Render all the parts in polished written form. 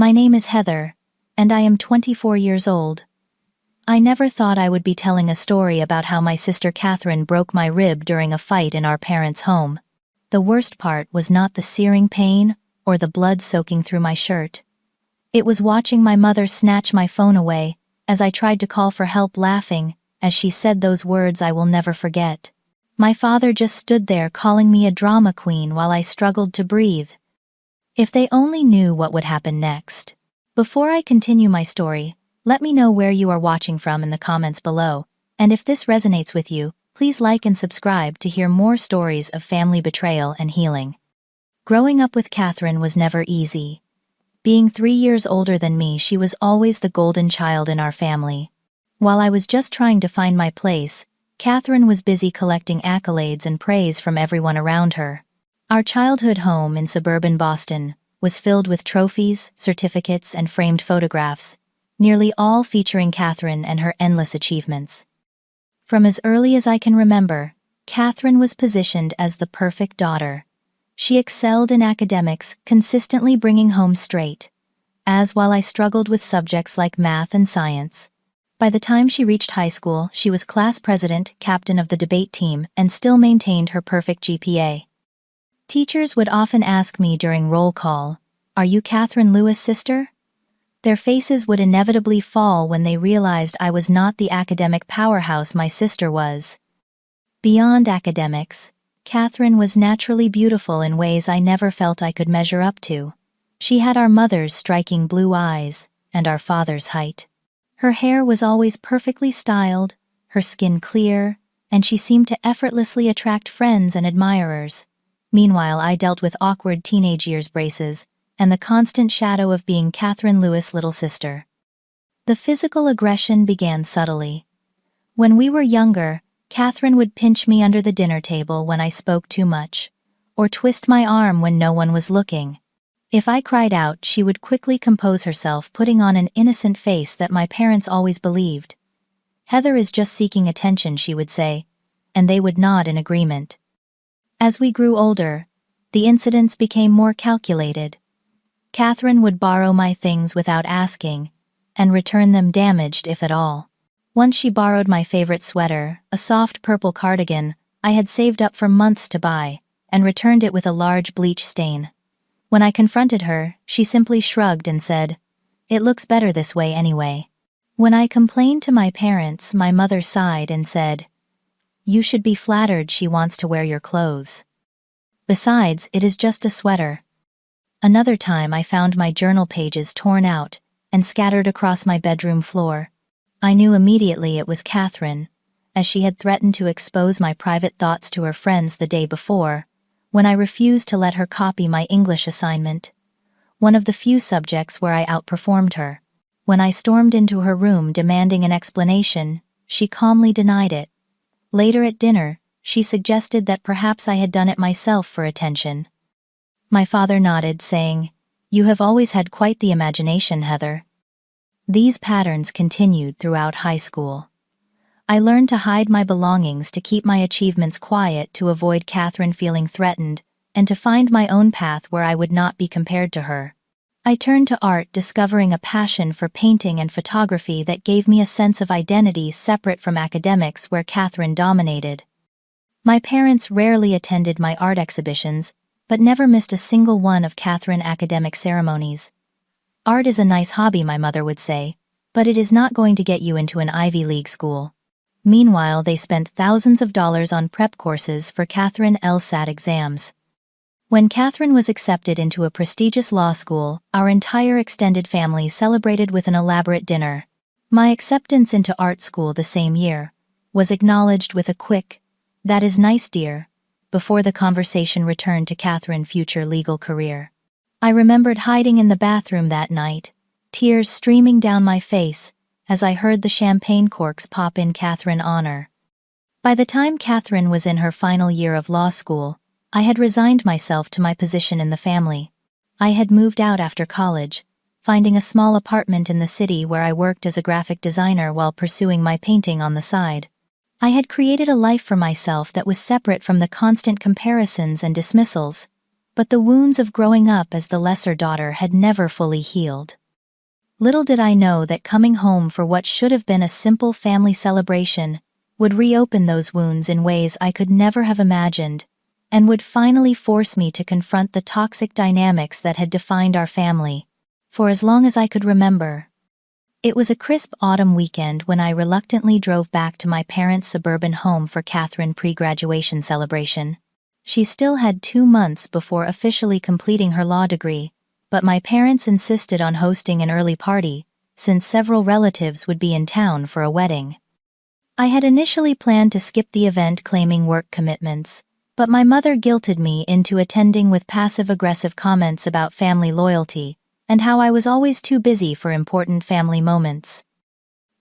My name is Heather, and I am 24 years old. I never thought I would be telling a story about how my sister Catherine broke my rib during a fight in our parents' home. The worst part was not the searing pain or the blood soaking through my shirt. It was watching my mother snatch my phone away as I tried to call for help, laughing as she said those words I will never forget. My father just stood there calling me a drama queen while I struggled to breathe. If they only knew what would happen next. Before I continue my story, let me know where you are watching from in the comments below, and if this resonates with you, please like and subscribe to hear more stories of family betrayal and healing. Growing up with Catherine was never easy. Being 3 years older than me, she was always the golden child in our family. While I was just trying to find my place, Catherine was busy collecting accolades and praise from everyone around her. Our childhood home in suburban Boston was filled with trophies, certificates, and framed photographs, nearly all featuring Catherine and her endless achievements. From as early as I can remember, Catherine was positioned as the perfect daughter. She excelled in academics, consistently bringing home straight A's while I struggled with subjects like math and science. By the time she reached high school, she was class president, captain of the debate team, and still maintained her perfect GPA. Teachers would often ask me during roll call, "Are you Catherine Lewis' sister?" Their faces would inevitably fall when they realized I was not the academic powerhouse my sister was. Beyond academics, Catherine was naturally beautiful in ways I never felt I could measure up to. She had our mother's striking blue eyes and our father's height. Her hair was always perfectly styled, her skin clear, and she seemed to effortlessly attract friends and admirers. Meanwhile, I dealt with awkward teenage years braces and the constant shadow of being Catherine Lewis' little sister. The physical aggression began subtly. When we were younger, Catherine would pinch me under the dinner table when I spoke too much, or twist my arm when no one was looking. If I cried out, she would quickly compose herself, putting on an innocent face that my parents always believed. "Heather is just seeking attention," she would say, and they would nod in agreement. As we grew older, the incidents became more calculated. Catherine would borrow my things without asking, and return them damaged if at all. Once she borrowed my favorite sweater, a soft purple cardigan I had saved up for months to buy, and returned it with a large bleach stain. When I confronted her, she simply shrugged and said, "It looks better this way anyway." When I complained to my parents, my mother sighed and said, "You should be flattered she wants to wear your clothes. Besides, it is just a sweater." Another time I found my journal pages torn out and scattered across my bedroom floor. I knew immediately it was Catherine, as she had threatened to expose my private thoughts to her friends the day before, when I refused to let her copy my English assignment, one of the few subjects where I outperformed her. When I stormed into her room demanding an explanation, she calmly denied it. Later at dinner, she suggested that perhaps I had done it myself for attention. My father nodded, saying, "You have always had quite the imagination, Heather." These patterns continued throughout high school. I learned to hide my belongings, to keep my achievements quiet, to avoid Catherine feeling threatened, and to find my own path where I would not be compared to her. I turned to art, discovering a passion for painting and photography that gave me a sense of identity separate from academics where Catherine dominated. My parents rarely attended my art exhibitions, but never missed a single one of Catherine's academic ceremonies. "Art is a nice hobby," my mother would say, "but it is not going to get you into an Ivy League school." Meanwhile, they spent thousands of dollars on prep courses for Catherine LSAT exams. When Catherine was accepted into a prestigious law school, our entire extended family celebrated with an elaborate dinner. My acceptance into art school the same year was acknowledged with a quick, "That is nice, dear," before the conversation returned to Catherine's future legal career. I remembered hiding in the bathroom that night, tears streaming down my face as I heard the champagne corks pop in Catherine's honor. By the time Catherine was in her final year of law school, I had resigned myself to my position in the family. I had moved out after college, finding a small apartment in the city where I worked as a graphic designer while pursuing my painting on the side. I had created a life for myself that was separate from the constant comparisons and dismissals. But the wounds of growing up as the lesser daughter had never fully healed. Little did I know that coming home for what should have been a simple family celebration would reopen those wounds in ways I could never have imagined, and would finally force me to confront the toxic dynamics that had defined our family for as long as I could remember. It was a crisp autumn weekend when I reluctantly drove back to my parents' suburban home for Catherine's pre-graduation celebration. She still had 2 months before officially completing her law degree, but my parents insisted on hosting an early party, since several relatives would be in town for a wedding. I had initially planned to skip the event claiming work commitments, but my mother guilted me into attending with passive-aggressive comments about family loyalty and how I was always too busy for important family moments.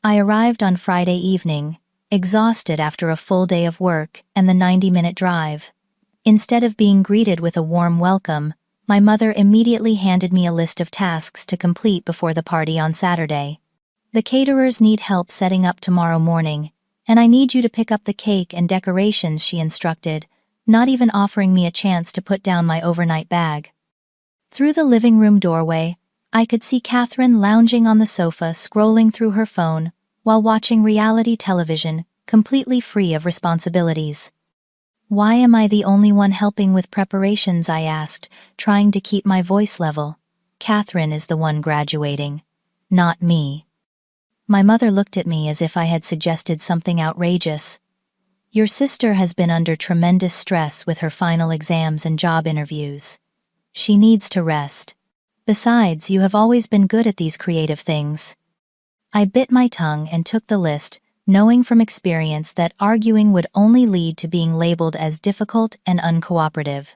I arrived on Friday evening, exhausted after a full day of work and the 90-minute drive. Instead of being greeted with a warm welcome, my mother immediately handed me a list of tasks to complete before the party on Saturday. The caterers need help setting up tomorrow morning, and I need you to pick up the cake and decorations, she instructed, not even offering me a chance to put down my overnight bag. Through the living room doorway, I could see Catherine lounging on the sofa, scrolling through her phone while watching reality television, completely free of responsibilities. "Why am I the only one helping with preparations?" I asked, trying to keep my voice level. "Catherine is the one graduating, not me." My mother looked at me as if I had suggested something outrageous. "Your sister has been under tremendous stress with her final exams and job interviews. She needs to rest. Besides, you have always been good at these creative things." I bit my tongue and took the list, knowing from experience that arguing would only lead to being labeled as difficult and uncooperative.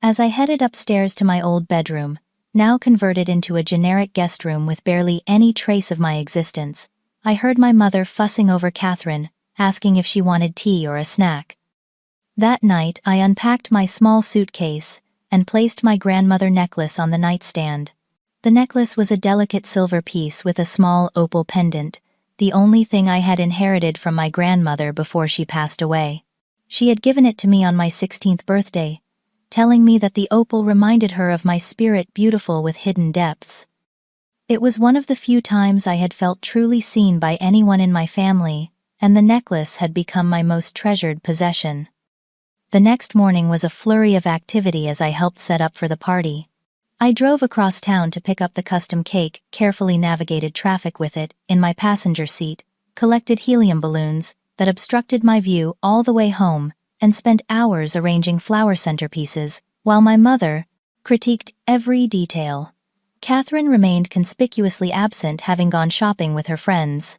As I headed upstairs to my old bedroom, now converted into a generic guest room with barely any trace of my existence, I heard my mother fussing over Catherine, asking if she wanted tea or a snack. That night, I unpacked my small suitcase and placed my grandmother necklace on the nightstand. The necklace was a delicate silver piece with a small opal pendant, the only thing I had inherited from my grandmother before she passed away. She had given it to me on my 16th birthday, telling me that the opal reminded her of my spirit, beautiful with hidden depths. It was one of the few times I had felt truly seen by anyone in my family, and the necklace had become my most treasured possession. The next morning was a flurry of activity as I helped set up for the party. I drove across town to pick up the custom cake, carefully navigated traffic with it in my passenger seat, collected helium balloons that obstructed my view all the way home, and spent hours arranging flower centerpieces, while my mother critiqued every detail. Catherine remained conspicuously absent, having gone shopping with her friends.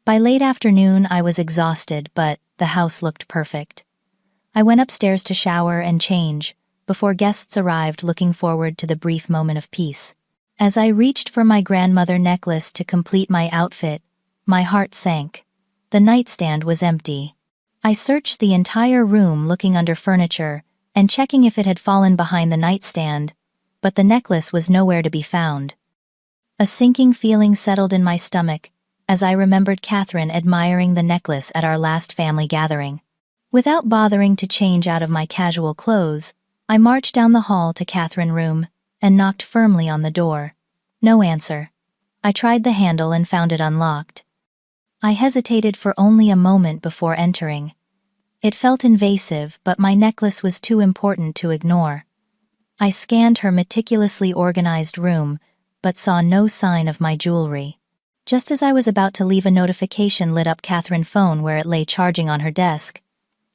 By late afternoon, I was exhausted, but the house looked perfect. I went upstairs to shower and change, before guests arrived, looking forward to the brief moment of peace. As I reached for my grandmother necklace to complete my outfit, my heart sank. The nightstand was empty. I searched the entire room, looking under furniture and checking if it had fallen behind the nightstand, but the necklace was nowhere to be found. A sinking feeling settled in my stomach as I remembered Catherine admiring the necklace at our last family gathering. Without bothering to change out of my casual clothes, I marched down the hall to Catherine's room and knocked firmly on the door. No answer. I tried the handle and found it unlocked. I hesitated for only a moment before entering. It felt invasive, but my necklace was too important to ignore. I scanned her meticulously organized room, but saw no sign of my jewelry. Just as I was about to leave, a notification lit up Catherine's phone where it lay charging on her desk.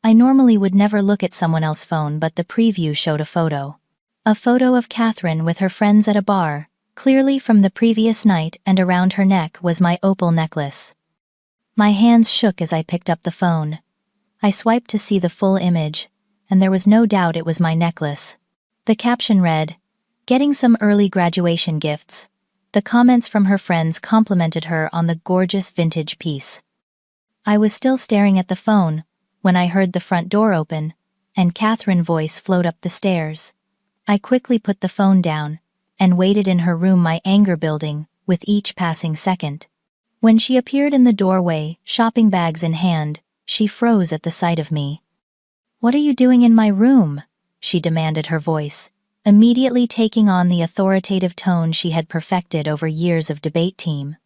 I normally would never look at someone else's phone, but the preview showed a photo. A photo of Catherine with her friends at a bar, clearly from the previous night, and around her neck was my opal necklace. My hands shook as I picked up the phone. I swiped to see the full image, and there was no doubt it was my necklace. The caption read, "Getting some early graduation gifts." The comments from her friends complimented her on the gorgeous vintage piece. I was still staring at the phone when I heard the front door open and Catherine's voice float up the stairs. I quickly put the phone down and waited in her room, my anger building with each passing second. When she appeared in the doorway, shopping bags in hand, she froze at the sight of me. "What are you doing in my room?" she demanded, her voice immediately taking on the authoritative tone she had perfected over years of debate team.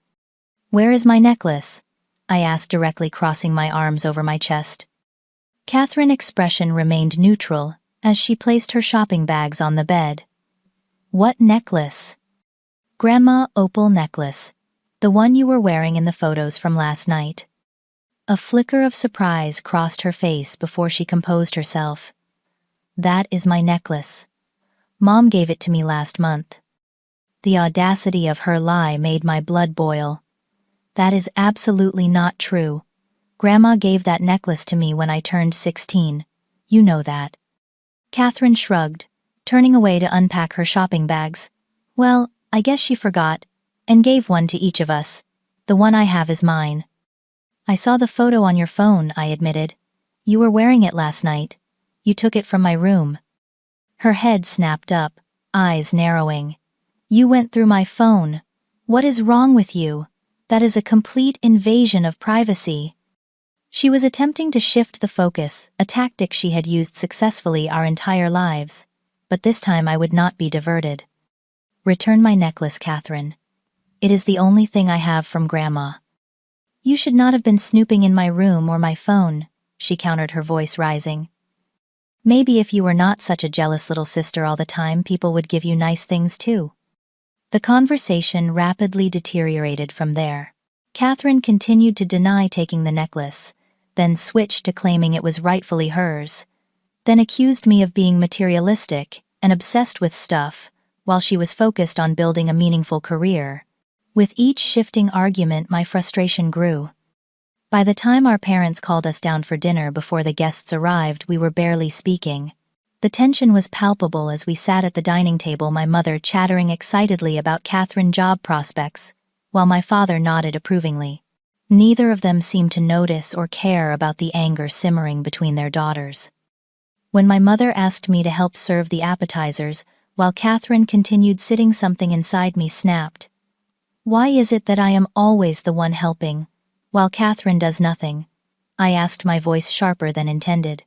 "Where is my necklace?" I asked directly, crossing my arms over my chest. Catherine's expression remained neutral as she placed her shopping bags on the bed. "What necklace?" "Grandma, opal necklace. The one you were wearing in the photos from last night." A flicker of surprise crossed her face before she composed herself. "That is my necklace. Mom gave it to me last month." The audacity of her lie made my blood boil. "That is absolutely not true. Grandma gave that necklace to me when I turned 16. You know that." Catherine shrugged, turning away to unpack her shopping bags. "Well, I guess she forgot, and gave one to each of us. The one I have is mine." "I saw the photo on your phone," I admitted. "You were wearing it last night. You took it from my room." Her head snapped up, eyes narrowing. "You went through my phone. What is wrong with you? That is a complete invasion of privacy." She was attempting to shift the focus, a tactic she had used successfully our entire lives. But this time I would not be diverted. "Return my necklace, Catherine. It is the only thing I have from Grandma." "You should not have been snooping in my room or my phone," she countered, her voice rising. "Maybe if you were not such a jealous little sister all the time, people would give you nice things too." The conversation rapidly deteriorated from there. Catherine continued to deny taking the necklace, then switched to claiming it was rightfully hers, then accused me of being materialistic and obsessed with stuff while she was focused on building a meaningful career. With each shifting argument, my frustration grew. By the time our parents called us down for dinner before the guests arrived, we were barely speaking. The tension was palpable as we sat at the dining table, my mother chattering excitedly about Catherine's job prospects, while my father nodded approvingly. Neither of them seemed to notice or care about the anger simmering between their daughters. When my mother asked me to help serve the appetizers, while Catherine continued sitting, something inside me snapped. "Why is it that I am always the one helping, while Catherine does nothing?" I asked, my voice sharper than intended.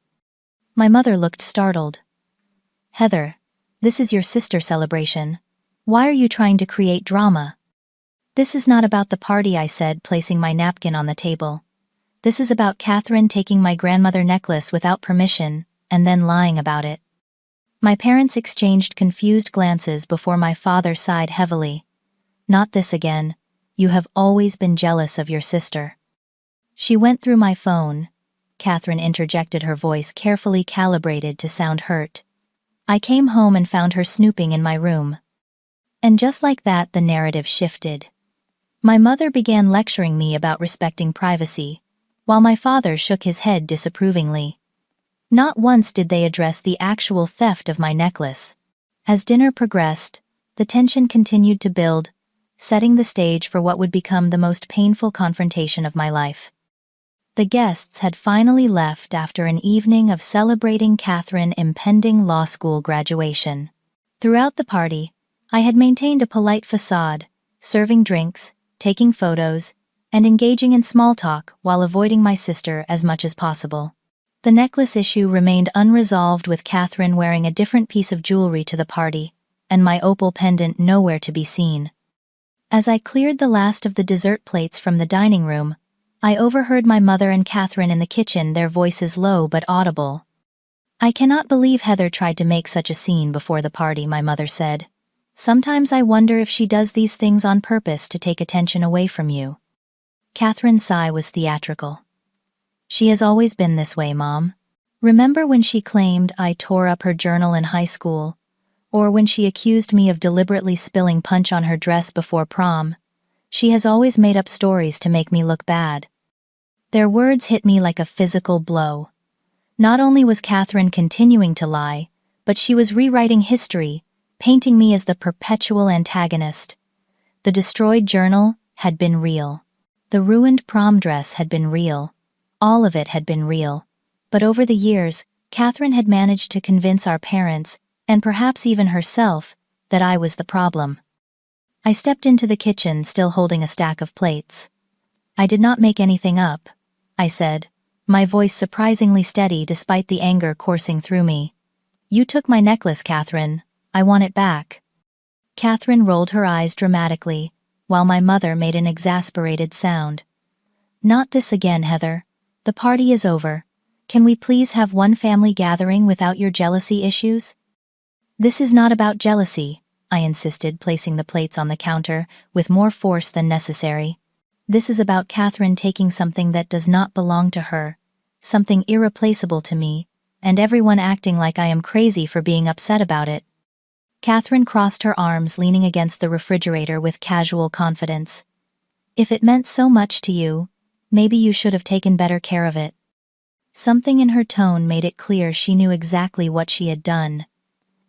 My mother looked startled. "Heather, this is your sister celebration. Why are you trying to create drama?" "This is not about the party," I said, placing my napkin on the table. "This is about Catherine taking my grandmother necklace without permission, and then lying about it." My parents exchanged confused glances before my father sighed heavily. "Not this again. You have always been jealous of your sister." "She went through my phone," Catherine interjected, her voice carefully calibrated to sound hurt. "I came home and found her snooping in my room." And just like that, the narrative shifted. My mother began lecturing me about respecting privacy, while my father shook his head disapprovingly. Not once did they address the actual theft of my necklace. As dinner progressed, the tension continued to build, setting the stage for what would become the most painful confrontation of my life. The guests had finally left after an evening of celebrating Catherine's impending law school graduation. Throughout the party, I had maintained a polite facade, serving drinks, taking photos, and engaging in small talk while avoiding my sister as much as possible. The necklace issue remained unresolved, with Catherine wearing a different piece of jewelry to the party, and my opal pendant nowhere to be seen. As I cleared the last of the dessert plates from the dining room, I overheard my mother and Catherine in the kitchen, their voices low but audible. "I cannot believe Heather tried to make such a scene before the party," my mother said. "Sometimes I wonder if she does these things on purpose to take attention away from you." Catherine's sigh was theatrical. "She has always been this way, Mom. Remember when she claimed I tore up her journal in high school? Or when she accused me of deliberately spilling punch on her dress before prom? She has always made up stories to make me look bad." Their words hit me like a physical blow. Not only was Catherine continuing to lie, but she was rewriting history, painting me as the perpetual antagonist. The destroyed journal had been real. The ruined prom dress had been real. All of it had been real. But over the years, Catherine had managed to convince our parents, and perhaps even herself, that I was the problem. I stepped into the kitchen, still holding a stack of plates. "I did not make anything up," I said, my voice surprisingly steady despite the anger coursing through me. "You took my necklace, Catherine. I want it back." Catherine rolled her eyes dramatically, while my mother made an exasperated sound. "Not this again, Heather. The party is over. Can we please have one family gathering without your jealousy issues?" "This is not about jealousy," I insisted, placing the plates on the counter with more force than necessary. "This is about Catherine taking something that does not belong to her, something irreplaceable to me, and everyone acting like I am crazy for being upset about it." Catherine crossed her arms, leaning against the refrigerator with casual confidence. "If it meant so much to you, maybe you should have taken better care of it." Something in her tone made it clear she knew exactly what she had done.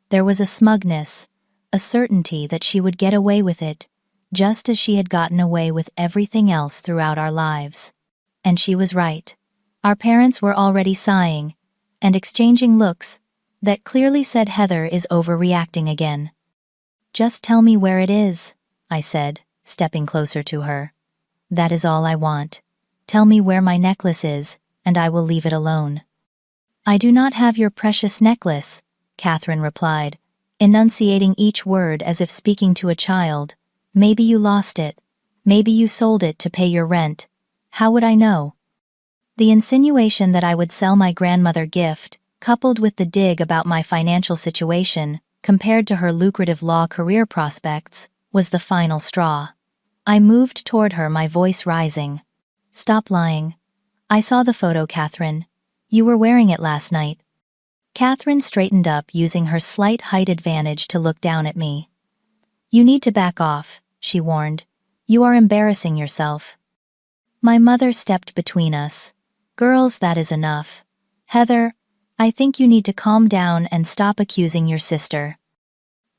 There was a smugness, a certainty that she would get away with it, just as she had gotten away with everything else throughout our lives. And she was right. Our parents were already sighing and exchanging looks that clearly said Heather is overreacting again. "Just tell me where it is," I said, stepping closer to her. "That is all I want. Tell me where my necklace is, and I will leave it alone." "I do not have your precious necklace," Catherine replied, enunciating each word as if speaking to a child. "Maybe you lost it. Maybe you sold it to pay your rent. How would I know?" The insinuation that I would sell my grandmother gift, coupled with the dig about my financial situation, compared to her lucrative law career prospects, was the final straw. I moved toward her, my voice rising. "Stop lying. I saw the photo, Catherine. You were wearing it last night." Catherine straightened up, using her slight height advantage to look down at me. "You need to back off," she warned. "You are embarrassing yourself." My mother stepped between us. "Girls, that is enough. Heather, I think you need to calm down and stop accusing your sister."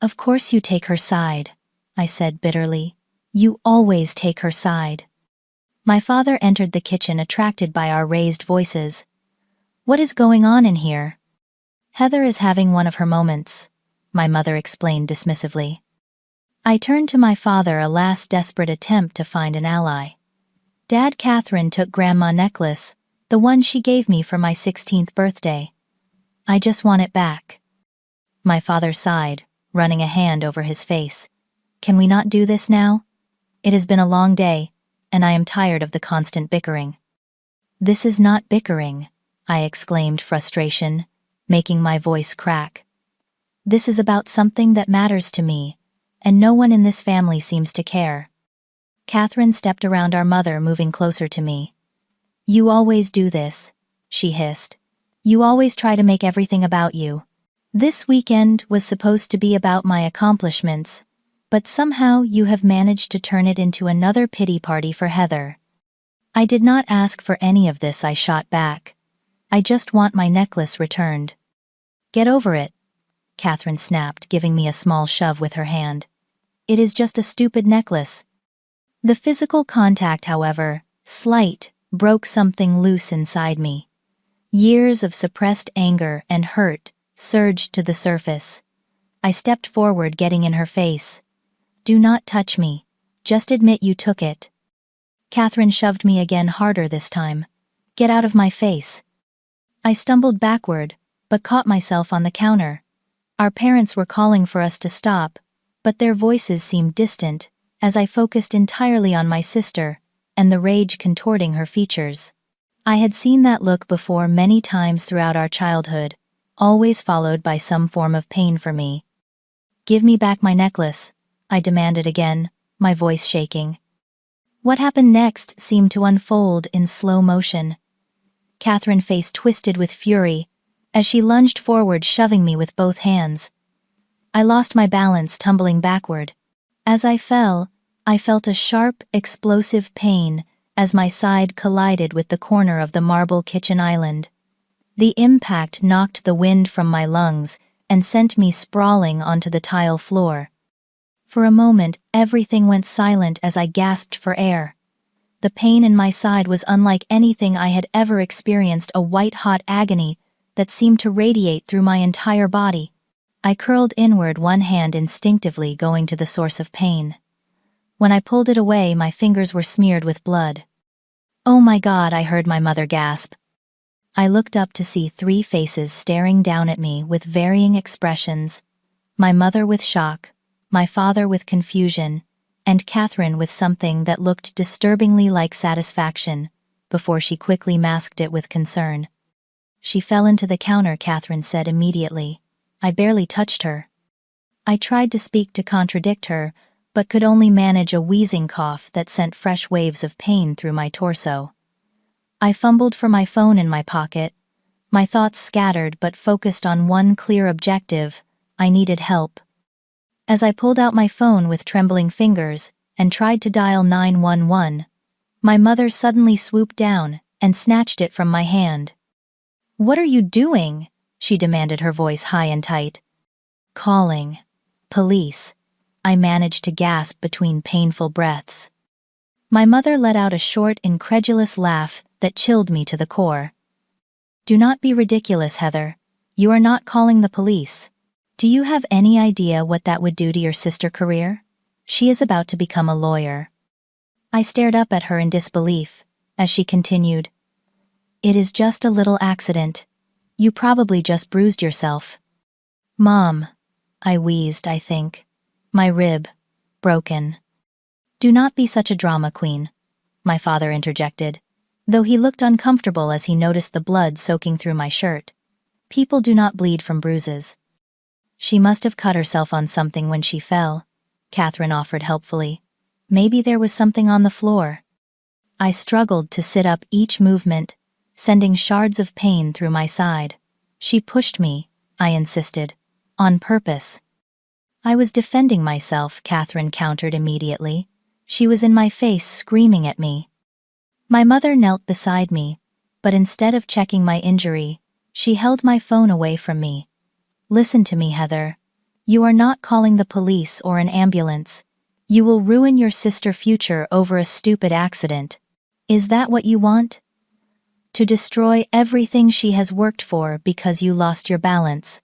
"Of course you take her side," I said bitterly. "You always take her side." My father entered the kitchen, attracted by our raised voices. "What is going on in here?" "Heather is having one of her moments," my mother explained dismissively. I turned to my father, a last desperate attempt to find an ally. "Dad, Catherine took Grandma's necklace, the one she gave me for my 16th birthday. I just want it back." My father sighed, running a hand over his face. "Can we not do this now? It has been a long day, and I am tired of the constant bickering." "This is not bickering," I exclaimed, frustration making my voice crack. "This is about something that matters to me, and no one in this family seems to care." Catherine stepped around our mother, moving closer to me. "You always do this," she hissed. "You always try to make everything about you. This weekend was supposed to be about my accomplishments, but somehow you have managed to turn it into another pity party for Heather." "I did not ask for any of this," I shot back. "I just want my necklace returned." "Get over it," Catherine snapped, giving me a small shove with her hand. "It is just a stupid necklace." The physical contact, however, slight, broke something loose inside me. Years of suppressed anger and hurt surged to the surface. I stepped forward, getting in her face. "Do not touch me. Just admit you took it." Catherine shoved me again, harder this time. "Get out of my face." I stumbled backward, but caught myself on the counter. Our parents were calling for us to stop, but their voices seemed distant as I focused entirely on my sister and the rage contorting her features. I had seen that look before many times throughout our childhood, always followed by some form of pain for me. "Give me back my necklace," I demanded again, my voice shaking. What happened next seemed to unfold in slow motion. Catherine's face twisted with fury as she lunged forward, shoving me with both hands. I lost my balance, tumbling backward. As I fell, I felt a sharp, explosive pain as my side collided with the corner of the marble kitchen island. The impact knocked the wind from my lungs and sent me sprawling onto the tile floor. For a moment, everything went silent as I gasped for air. The pain in my side was unlike anything I had ever experienced, a white-hot agony that seemed to radiate through my entire body. I curled inward, one hand instinctively going to the source of pain. When I pulled it away, my fingers were smeared with blood. "Oh my God," I heard my mother gasp. I looked up to see 3 faces staring down at me with varying expressions. My mother with shock, my father with confusion, and Catherine with something that looked disturbingly like satisfaction, before she quickly masked it with concern. She fell into the counter, Catherine said immediately. I barely touched her. I tried to speak to contradict her, but could only manage a wheezing cough that sent fresh waves of pain through my torso. I fumbled for my phone in my pocket, my thoughts scattered but focused on one clear objective: I needed help. As I pulled out my phone with trembling fingers and tried to dial 911, my mother suddenly swooped down and snatched it from my hand. "What are you doing?" she demanded, her voice high and tight. "Calling. Police," I managed to gasp between painful breaths. My mother let out a short, incredulous laugh that chilled me to the core. "Do not be ridiculous, Heather. You are not calling the police. Do you have any idea what that would do to your sister's career? She is about to become a lawyer." I stared up at her in disbelief, as she continued, "It is just a little accident. You probably just bruised yourself." "Mom," I wheezed, I think. "My rib. Broken." "Do not be such a drama queen," my father interjected, though he looked uncomfortable as he noticed the blood soaking through my shirt. "People do not bleed from bruises." "She must have cut herself on something when she fell," Catherine offered helpfully. "Maybe there was something on the floor." I struggled to sit up each movement, sending shards of pain through my side. "She pushed me," I insisted, "on purpose." "I was defending myself," Catherine countered immediately. "She was in my face screaming at me." My mother knelt beside me, but instead of checking my injury, she held my phone away from me. "Listen to me, Heather. You are not calling the police or an ambulance. You will ruin your sister's future over a stupid accident. Is that what you want? To destroy everything she has worked for because you lost your balance?"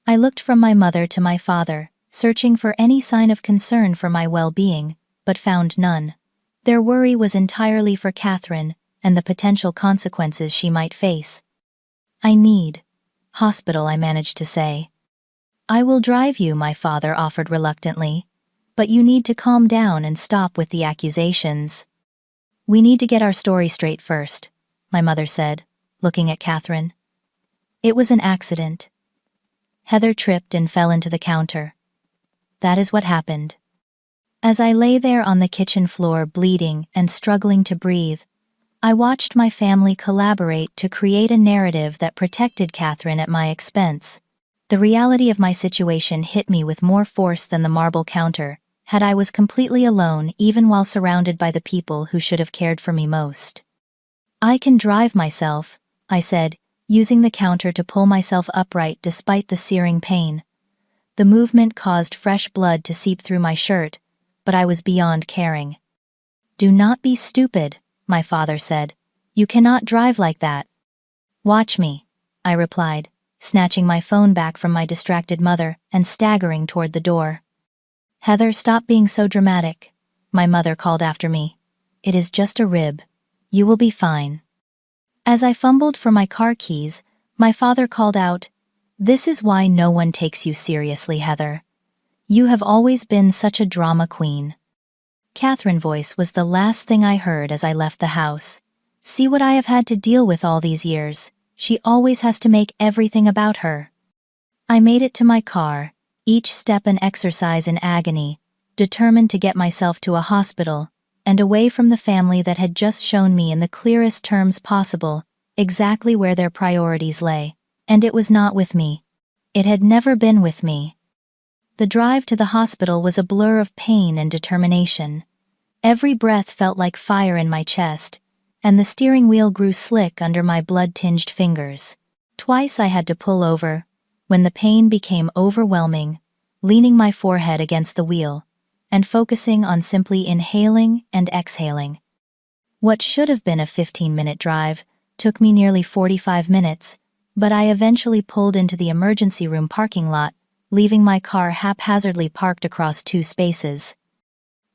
I looked from my mother to my father, searching for any sign of concern for my well-being, but found none. Their worry was entirely for Catherine and the potential consequences she might face. "I need hospital," I managed to say. "I will drive you," my father offered reluctantly, "but you need to calm down and stop with the accusations." "We need to get our story straight first," my mother said, looking at Catherine. "It was an accident. Heather tripped and fell into the counter. That is what happened." As I lay there on the kitchen floor bleeding and struggling to breathe, I watched my family collaborate to create a narrative that protected Catherine at my expense. The reality of my situation hit me with more force than the marble counter, had I was completely alone even while surrounded by the people who should have cared for me most. "I can drive myself," I said, using the counter to pull myself upright despite the searing pain. The movement caused fresh blood to seep through my shirt, but I was beyond caring. "Do not be stupid," my father said. "You cannot drive like that." "Watch me," I replied, snatching my phone back from my distracted mother and staggering toward the door. "Heather, stop being so dramatic," my mother called after me. "It is just a rib. You will be fine." As I fumbled for my car keys, my father called out, "This is why no one takes you seriously, Heather. You have always been such a drama queen." Catherine's voice was the last thing I heard as I left the house. "See what I have had to deal with all these years. She always has to make everything about her." I made it to my car, each step an exercise in agony, determined to get myself to a hospital, and away from the family that had just shown me in the clearest terms possible exactly where their priorities lay. And it was not with me. It had never been with me. The drive to the hospital was a blur of pain and determination. Every breath felt like fire in my chest, and the steering wheel grew slick under my blood-tinged fingers. Twice I had to pull over, when the pain became overwhelming, leaning my forehead against the wheel, and focusing on simply inhaling and exhaling. What should have been a 15-minute drive took me nearly 45 minutes, but I eventually pulled into the emergency room parking lot, leaving my car haphazardly parked across 2 spaces.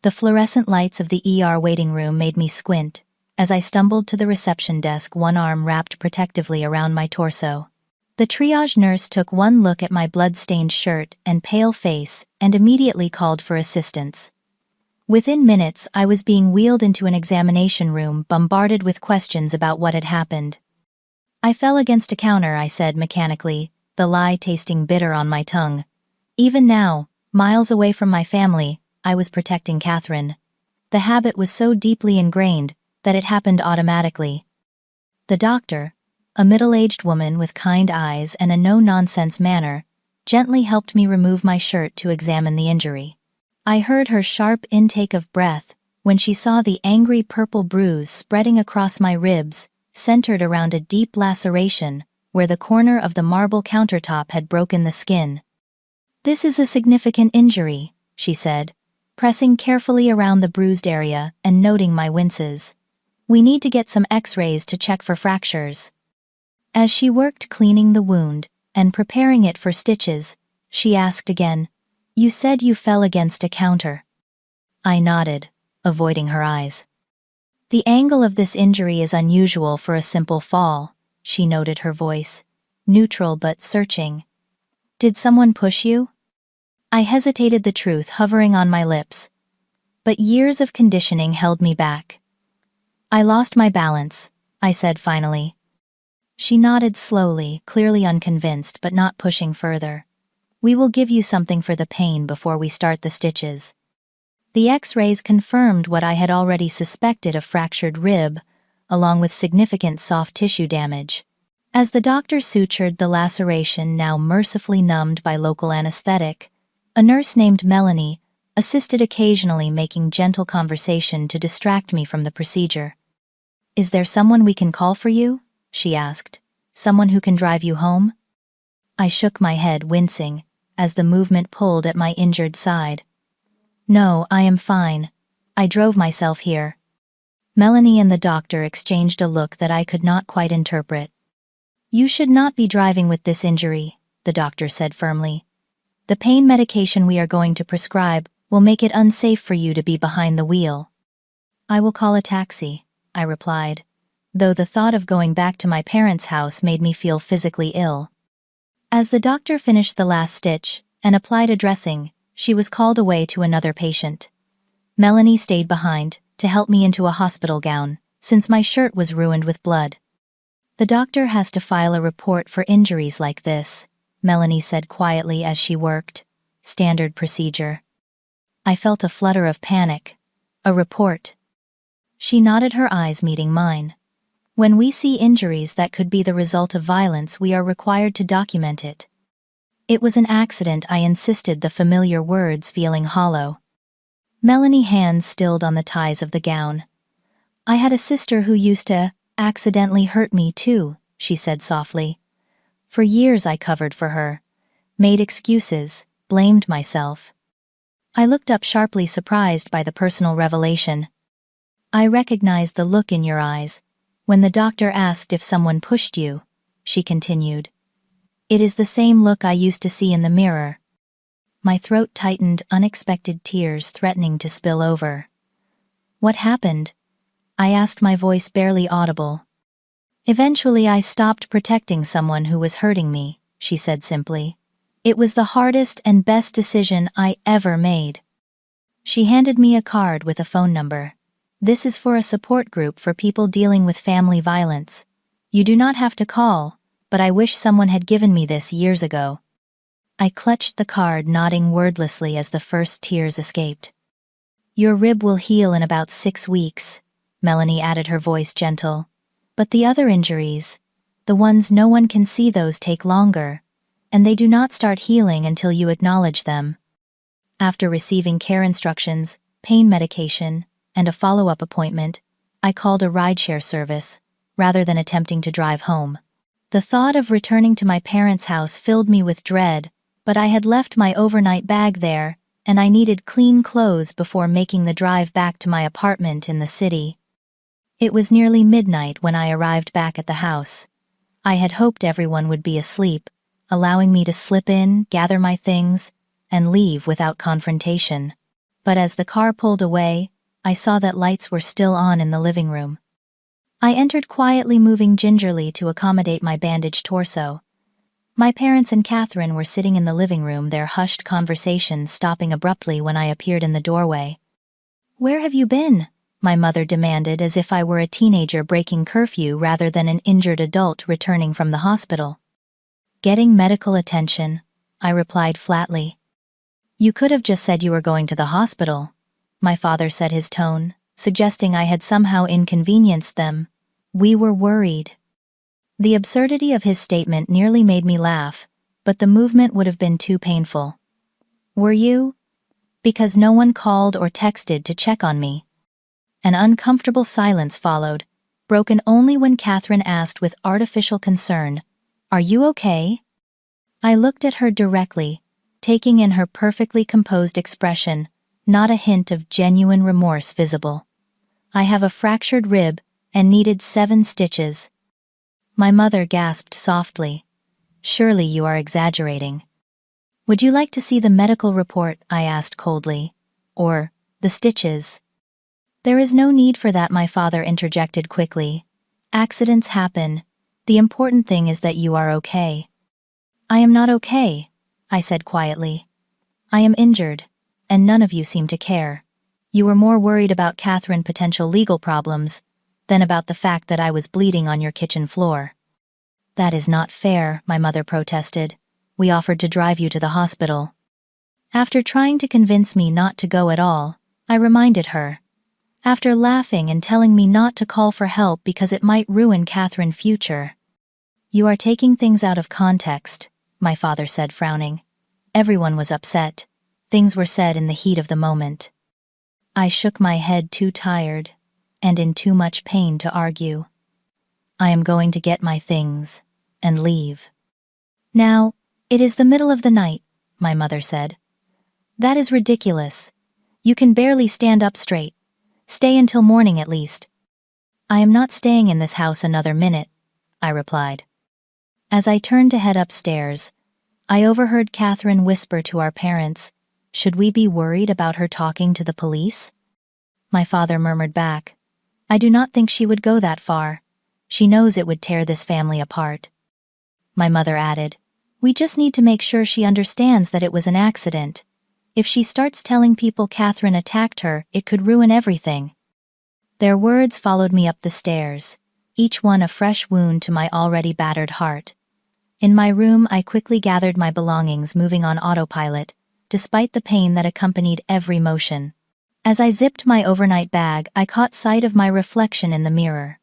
The fluorescent lights of the ER waiting room made me squint as I stumbled to the reception desk, one arm wrapped protectively around my torso. The triage nurse took one look at my blood-stained shirt and pale face and immediately called for assistance. Within minutes, I was being wheeled into an examination room, bombarded with questions about what had happened. I fell against a counter, I said mechanically, the lie tasting bitter on my tongue. Even now, miles away from my family, I was protecting Catherine. The habit was so deeply ingrained that it happened automatically. The doctor, a middle-aged woman with kind eyes and a no-nonsense manner, gently helped me remove my shirt to examine the injury. I heard her sharp intake of breath when she saw the angry purple bruise spreading across my ribs, centered around a deep laceration where the corner of the marble countertop had broken the skin. "This is a significant injury," she said, pressing carefully around the bruised area and noting my winces. "We need to get some X-rays to check for fractures." As she worked cleaning the wound and preparing it for stitches, she asked again, "You said you fell against a counter." I nodded, avoiding her eyes. "The angle of this injury is unusual for a simple fall," she noted, her voice neutral but searching. "Did someone push you?" I hesitated, the truth hovering on my lips. But years of conditioning held me back. "I lost my balance," I said finally. She nodded slowly, clearly unconvinced but not pushing further. "We will give you something for the pain before we start the stitches." The X-rays confirmed what I had already suspected: a fractured rib, along with significant soft tissue damage. As the doctor sutured the laceration, now mercifully numbed by local anesthetic, a nurse named Melanie assisted occasionally, making gentle conversation to distract me from the procedure. "Is there someone we can call for you?" she asked. "Someone who can drive you home?" I shook my head, wincing, as the movement pulled at my injured side. "No, I am fine. I drove myself here." Melanie and the doctor exchanged a look that I could not quite interpret. "You should not be driving with this injury," the doctor said firmly. "The pain medication we are going to prescribe will make it unsafe for you to be behind the wheel." "I will call a taxi," I replied, though the thought of going back to my parents' house made me feel physically ill. As the doctor finished the last stitch and applied a dressing, she was called away to another patient. Melanie stayed behind to help me into a hospital gown, since my shirt was ruined with blood. "The doctor has to file a report for injuries like this," Melanie said quietly as she worked. "Standard procedure." I felt a flutter of panic. "A report?" She nodded, her eyes meeting mine. "When we see injuries that could be the result of violence, we are required to document it." "It was an accident," I insisted, the familiar words feeling hollow. Melanie's hands stilled on the ties of the gown. "I had a sister who used to accidentally hurt me too," she said softly. "For years I covered for her, made excuses, blamed myself." I looked up sharply, surprised by the personal revelation. "I recognized the look in your eyes when the doctor asked if someone pushed you," she continued. "It is the same look I used to see in the mirror." My throat tightened, unexpected tears threatening to spill over. "What happened?" I asked, my voice barely audible. "Eventually I stopped protecting someone who was hurting me," she said simply. "It was the hardest and best decision I ever made." She handed me a card with a phone number. "This is for a support group for people dealing with family violence. You do not have to call, but I wish someone had given me this years ago." I clutched the card, nodding wordlessly as the first tears escaped. "Your rib will heal in about 6 weeks," Melanie added, her voice gentle. "But the other injuries, the ones no one can see, those take longer, and they do not start healing until you acknowledge them." After receiving care instructions, pain medication, and a follow-up appointment, I called a rideshare service, rather than attempting to drive home. The thought of returning to my parents' house filled me with dread, but I had left my overnight bag there, and I needed clean clothes before making the drive back to my apartment in the city. It was nearly midnight when I arrived back at the house. I had hoped everyone would be asleep, allowing me to slip in, gather my things, and leave without confrontation. But as the car pulled away, I saw that lights were still on in the living room. I entered quietly, moving gingerly to accommodate my bandaged torso. My parents and Catherine were sitting in the living room, their hushed conversation stopping abruptly when I appeared in the doorway. "Where have you been?" my mother demanded, as if I were a teenager breaking curfew rather than an injured adult returning from the hospital. "Getting medical attention," I replied flatly. "You could have just said you were going to the hospital," my father said, his tone suggesting I had somehow inconvenienced them. "We were worried." The absurdity of his statement nearly made me laugh, but the movement would have been too painful. "Were you?" "Because no one called or texted to check on me." An uncomfortable silence followed, broken only when Catherine asked with artificial concern, "Are you okay?" I looked at her directly, taking in her perfectly composed expression, not a hint of genuine remorse visible. "I have a fractured rib and needed 7 stitches. My mother gasped softly. "Surely you are exaggerating." "Would you like to see the medical report?" I asked coldly. "Or the stitches?" "There is no need for that," my father interjected quickly. "Accidents happen. The important thing is that you are okay." "I am not okay," I said quietly. "I am injured, and none of you seem to care. You were more worried about Catherine's potential legal problems than about the fact that I was bleeding on your kitchen floor." "That is not fair," my mother protested. "We offered to drive you to the hospital." After trying to convince me not to go at all, I reminded her. After laughing and telling me not to call for help because it might ruin Catherine's future. "You are taking things out of context," my father said, frowning. "Everyone was upset. Things were said in the heat of the moment." I shook my head, too tired and in too much pain to argue. "I am going to get my things and leave." "Now, it is the middle of the night," my mother said. "That is ridiculous. You can barely stand up straight. Stay until morning at least." "I am not staying in this house another minute," I replied. As I turned to head upstairs, I overheard Catherine whisper to our parents, "Should we be worried about her talking to the police?" My father murmured back, "I do not think she would go that far. She knows it would tear this family apart." My mother added, "We just need to make sure she understands that it was an accident. If she starts telling people Catherine attacked her, it could ruin everything." Their words followed me up the stairs, each one a fresh wound to my already battered heart. In my room, I quickly gathered my belongings, moving on autopilot, despite the pain that accompanied every motion. As I zipped my overnight bag, I caught sight of my reflection in the mirror.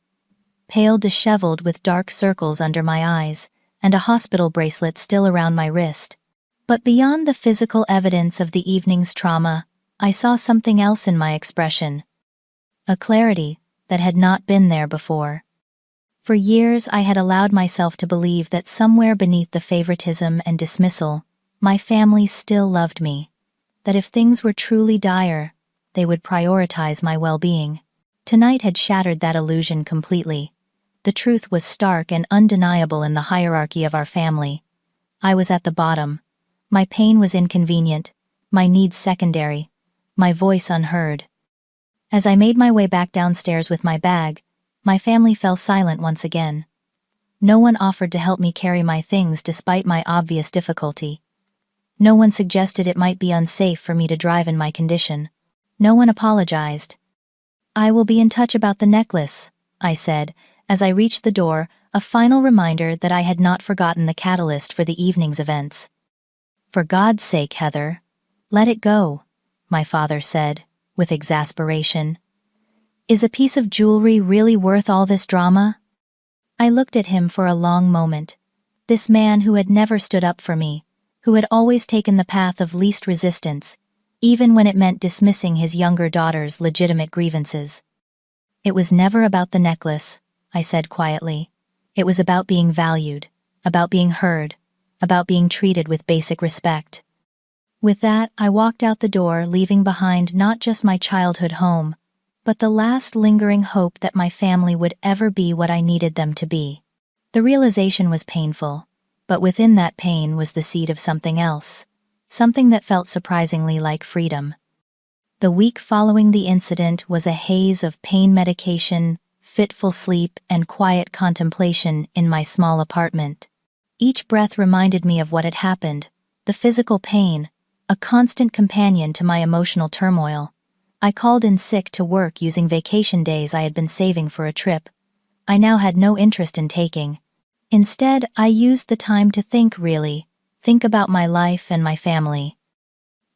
Pale, disheveled, with dark circles under my eyes, and a hospital bracelet still around my wrist. But beyond the physical evidence of the evening's trauma, I saw something else in my expression. A clarity that had not been there before. For years I had allowed myself to believe that somewhere beneath the favoritism and dismissal, my family still loved me. That if things were truly dire, they would prioritize my well-being. Tonight had shattered that illusion completely. The truth was stark and undeniable in the hierarchy of our family. I was at the bottom. My pain was inconvenient, my needs secondary, my voice unheard. As I made my way back downstairs with my bag, my family fell silent once again. No one offered to help me carry my things despite my obvious difficulty. No one suggested it might be unsafe for me to drive in my condition. No one apologized. "I will be in touch about the necklace," I said, as I reached the door, a final reminder that I had not forgotten the catalyst for the evening's events. "For God's sake, Heather, let it go," my father said, with exasperation. "Is a piece of jewelry really worth all this drama?" I looked at him for a long moment. This man who had never stood up for me, who had always taken the path of least resistance, even when it meant dismissing his younger daughter's legitimate grievances. "It was never about the necklace," I said quietly. "It was about being valued, about being heard, about being treated with basic respect." With that, I walked out the door, leaving behind not just my childhood home, but the last lingering hope that my family would ever be what I needed them to be. The realization was painful, but within that pain was the seed of something else, something that felt surprisingly like freedom. The week following the incident was a haze of pain medication, fitful sleep, and quiet contemplation in my small apartment. Each breath reminded me of what had happened, the physical pain, a constant companion to my emotional turmoil. I called in sick to work using vacation days I had been saving for a trip I now had no interest in taking. Instead, I used the time to think about my life and my family.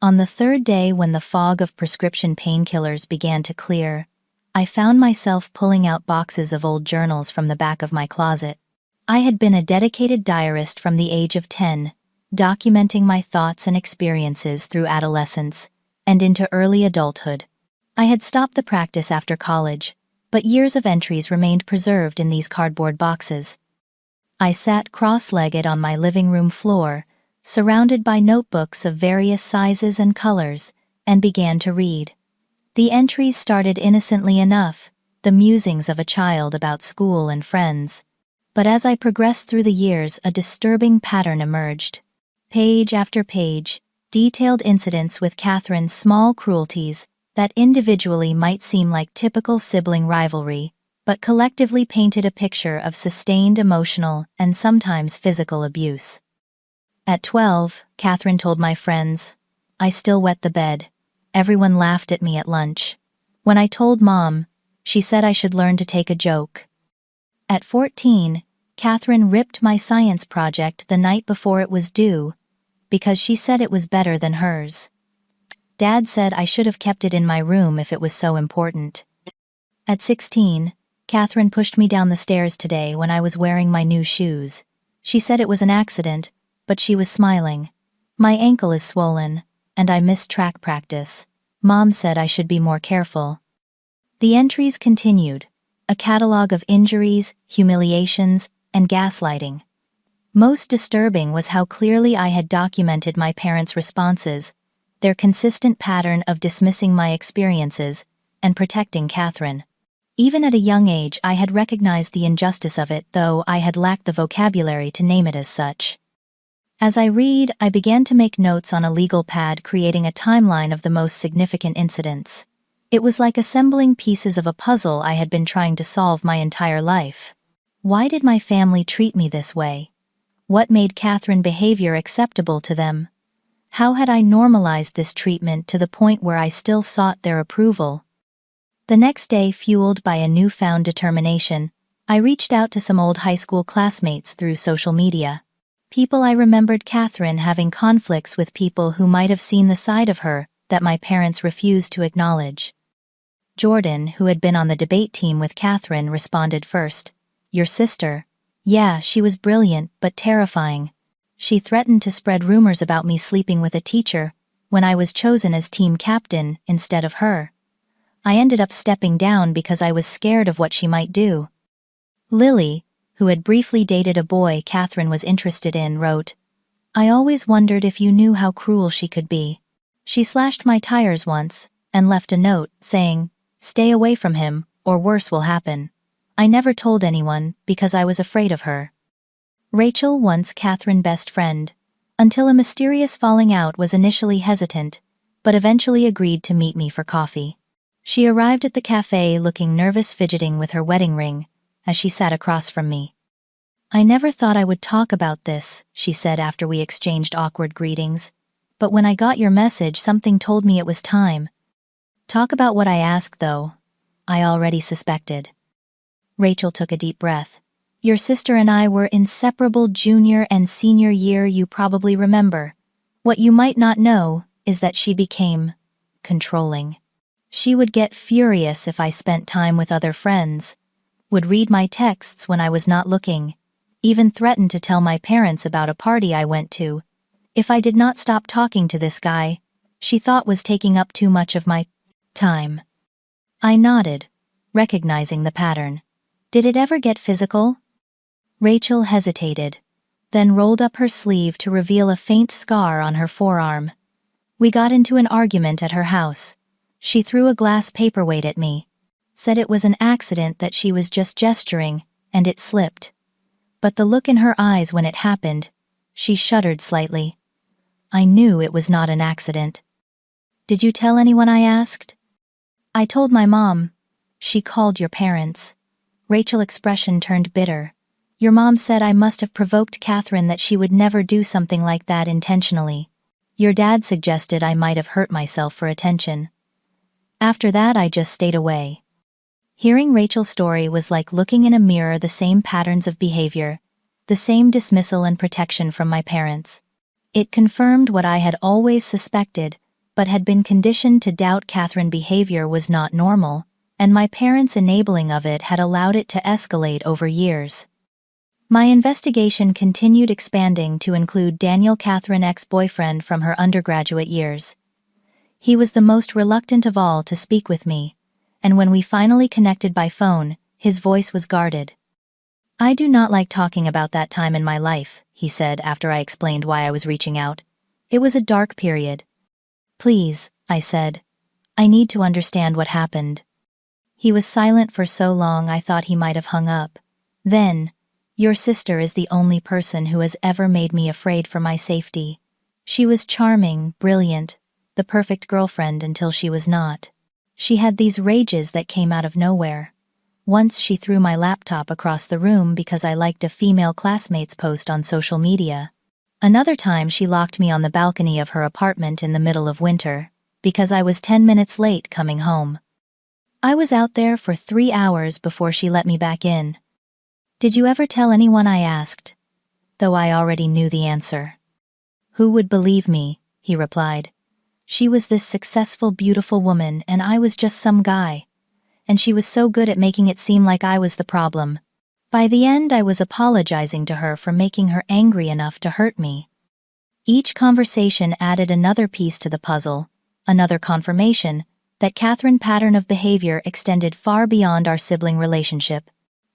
On the third day, when the fog of prescription painkillers began to clear, I found myself pulling out boxes of old journals from the back of my closet. I had been a dedicated diarist from the age of 10, documenting my thoughts and experiences through adolescence and into early adulthood. I had stopped the practice after college, but years of entries remained preserved in these cardboard boxes. I sat cross-legged on my living room floor, surrounded by notebooks of various sizes and colors, and began to read. The entries started innocently enough, the musings of a child about school and friends. But as I progressed through the years, a disturbing pattern emerged. Page after page, detailed incidents with Catherine's small cruelties that individually might seem like typical sibling rivalry, but collectively painted a picture of sustained emotional and sometimes physical abuse. At 12, Catherine told my friends, "I still wet the bed." Everyone laughed at me at lunch. When I told Mom, she said I should learn to take a joke. At 14, Catherine ripped my science project the night before it was due because she said it was better than hers. Dad said I should have kept it in my room if it was so important. At 16, Catherine pushed me down the stairs today when I was wearing my new shoes. She said it was an accident, but she was smiling. My ankle is swollen, and I missed track practice. Mom said I should be more careful. The entries continued, a catalog of injuries, humiliations, and gaslighting. Most disturbing was how clearly I had documented my parents' responses, their consistent pattern of dismissing my experiences and protecting Catherine. Even at a young age, I had recognized the injustice of it, though I had lacked the vocabulary to name it as such. As I read, I began to make notes on a legal pad, creating a timeline of the most significant incidents. It was like assembling pieces of a puzzle I had been trying to solve my entire life. Why did my family treat me this way? What made Catherine's behavior acceptable to them? How had I normalized this treatment to the point where I still sought their approval? The next day, fueled by a newfound determination, I reached out to some old high school classmates through social media. People I remembered Catherine having conflicts with people who might have seen the side of her that my parents refused to acknowledge. Jordan, who had been on the debate team with Catherine, responded first. "Your sister? Yeah, she was brilliant but terrifying. She threatened to spread rumors about me sleeping with a teacher when I was chosen as team captain instead of her. I ended up stepping down because I was scared of what she might do." Lily, who had briefly dated a boy Catherine was interested in, wrote, "I always wondered if you knew how cruel she could be. She slashed my tires once and left a note saying, 'Stay away from him or worse will happen.' I never told anyone because I was afraid of her." Rachel, once Catherine's best friend, until a mysterious falling out, was initially hesitant, but eventually agreed to meet me for coffee. She arrived at the cafe looking nervous, fidgeting with her wedding ring, as she sat across from me. "I never thought I would talk about this," she said after we exchanged awkward greetings. "But when I got your message, something told me it was time." "Talk about what I asked, though." I already suspected. Rachel took a deep breath. "Your sister and I were inseparable junior and senior year, you probably remember. What you might not know is that she became controlling. She would get furious if I spent time with other friends, would read my texts when I was not looking, even threatened to tell my parents about a party I went to if I did not stop talking to this guy she thought was taking up too much of my time." I nodded, recognizing the pattern. "Did it ever get physical?" Rachel hesitated, then rolled up her sleeve to reveal a faint scar on her forearm. "We got into an argument at her house. She threw a glass paperweight at me, said it was an accident, that she was just gesturing, and it slipped. But the look in her eyes when it happened," she shuddered slightly. "I knew it was not an accident." "Did you tell anyone?" I asked. "I told my mom." "She called your parents." Rachel's expression turned bitter. Your mom said I must have provoked Catherine, that she would never do something like that intentionally. Your dad suggested I might have hurt myself for attention. After that, I just stayed away. Hearing Rachel's story was like looking in a mirror, the same patterns of behavior, the same dismissal and protection from my parents. It confirmed what I had always suspected, but had been conditioned to doubt. Catherine's behavior was not normal, and my parents' enabling of it had allowed it to escalate over years. My investigation continued, expanding to include Daniel, Catherine's ex-boyfriend from her undergraduate years. He was the most reluctant of all to speak with me, and when we finally connected by phone, his voice was guarded. I do not like talking about that time in my life, he said after I explained why I was reaching out. It was a dark period. Please, I said. I need to understand what happened. He was silent for so long I thought he might have hung up. Then, your sister is the only person who has ever made me afraid for my safety. She was charming, brilliant, the perfect girlfriend until she was not. She had these rages that came out of nowhere. Once she threw my laptop across the room because I liked a female classmate's post on social media. Another time she locked me on the balcony of her apartment in the middle of winter, because I was 10 minutes late coming home. I was out there for 3 hours before she let me back in. Did you ever tell anyone? I asked, though I already knew the answer. Who would believe me? He replied. She was this successful, beautiful woman, and I was just some guy. And she was so good at making it seem like I was the problem. By the end, I was apologizing to her for making her angry enough to hurt me. Each conversation added another piece to the puzzle, another confirmation that Catherine's pattern of behavior extended far beyond our sibling relationship.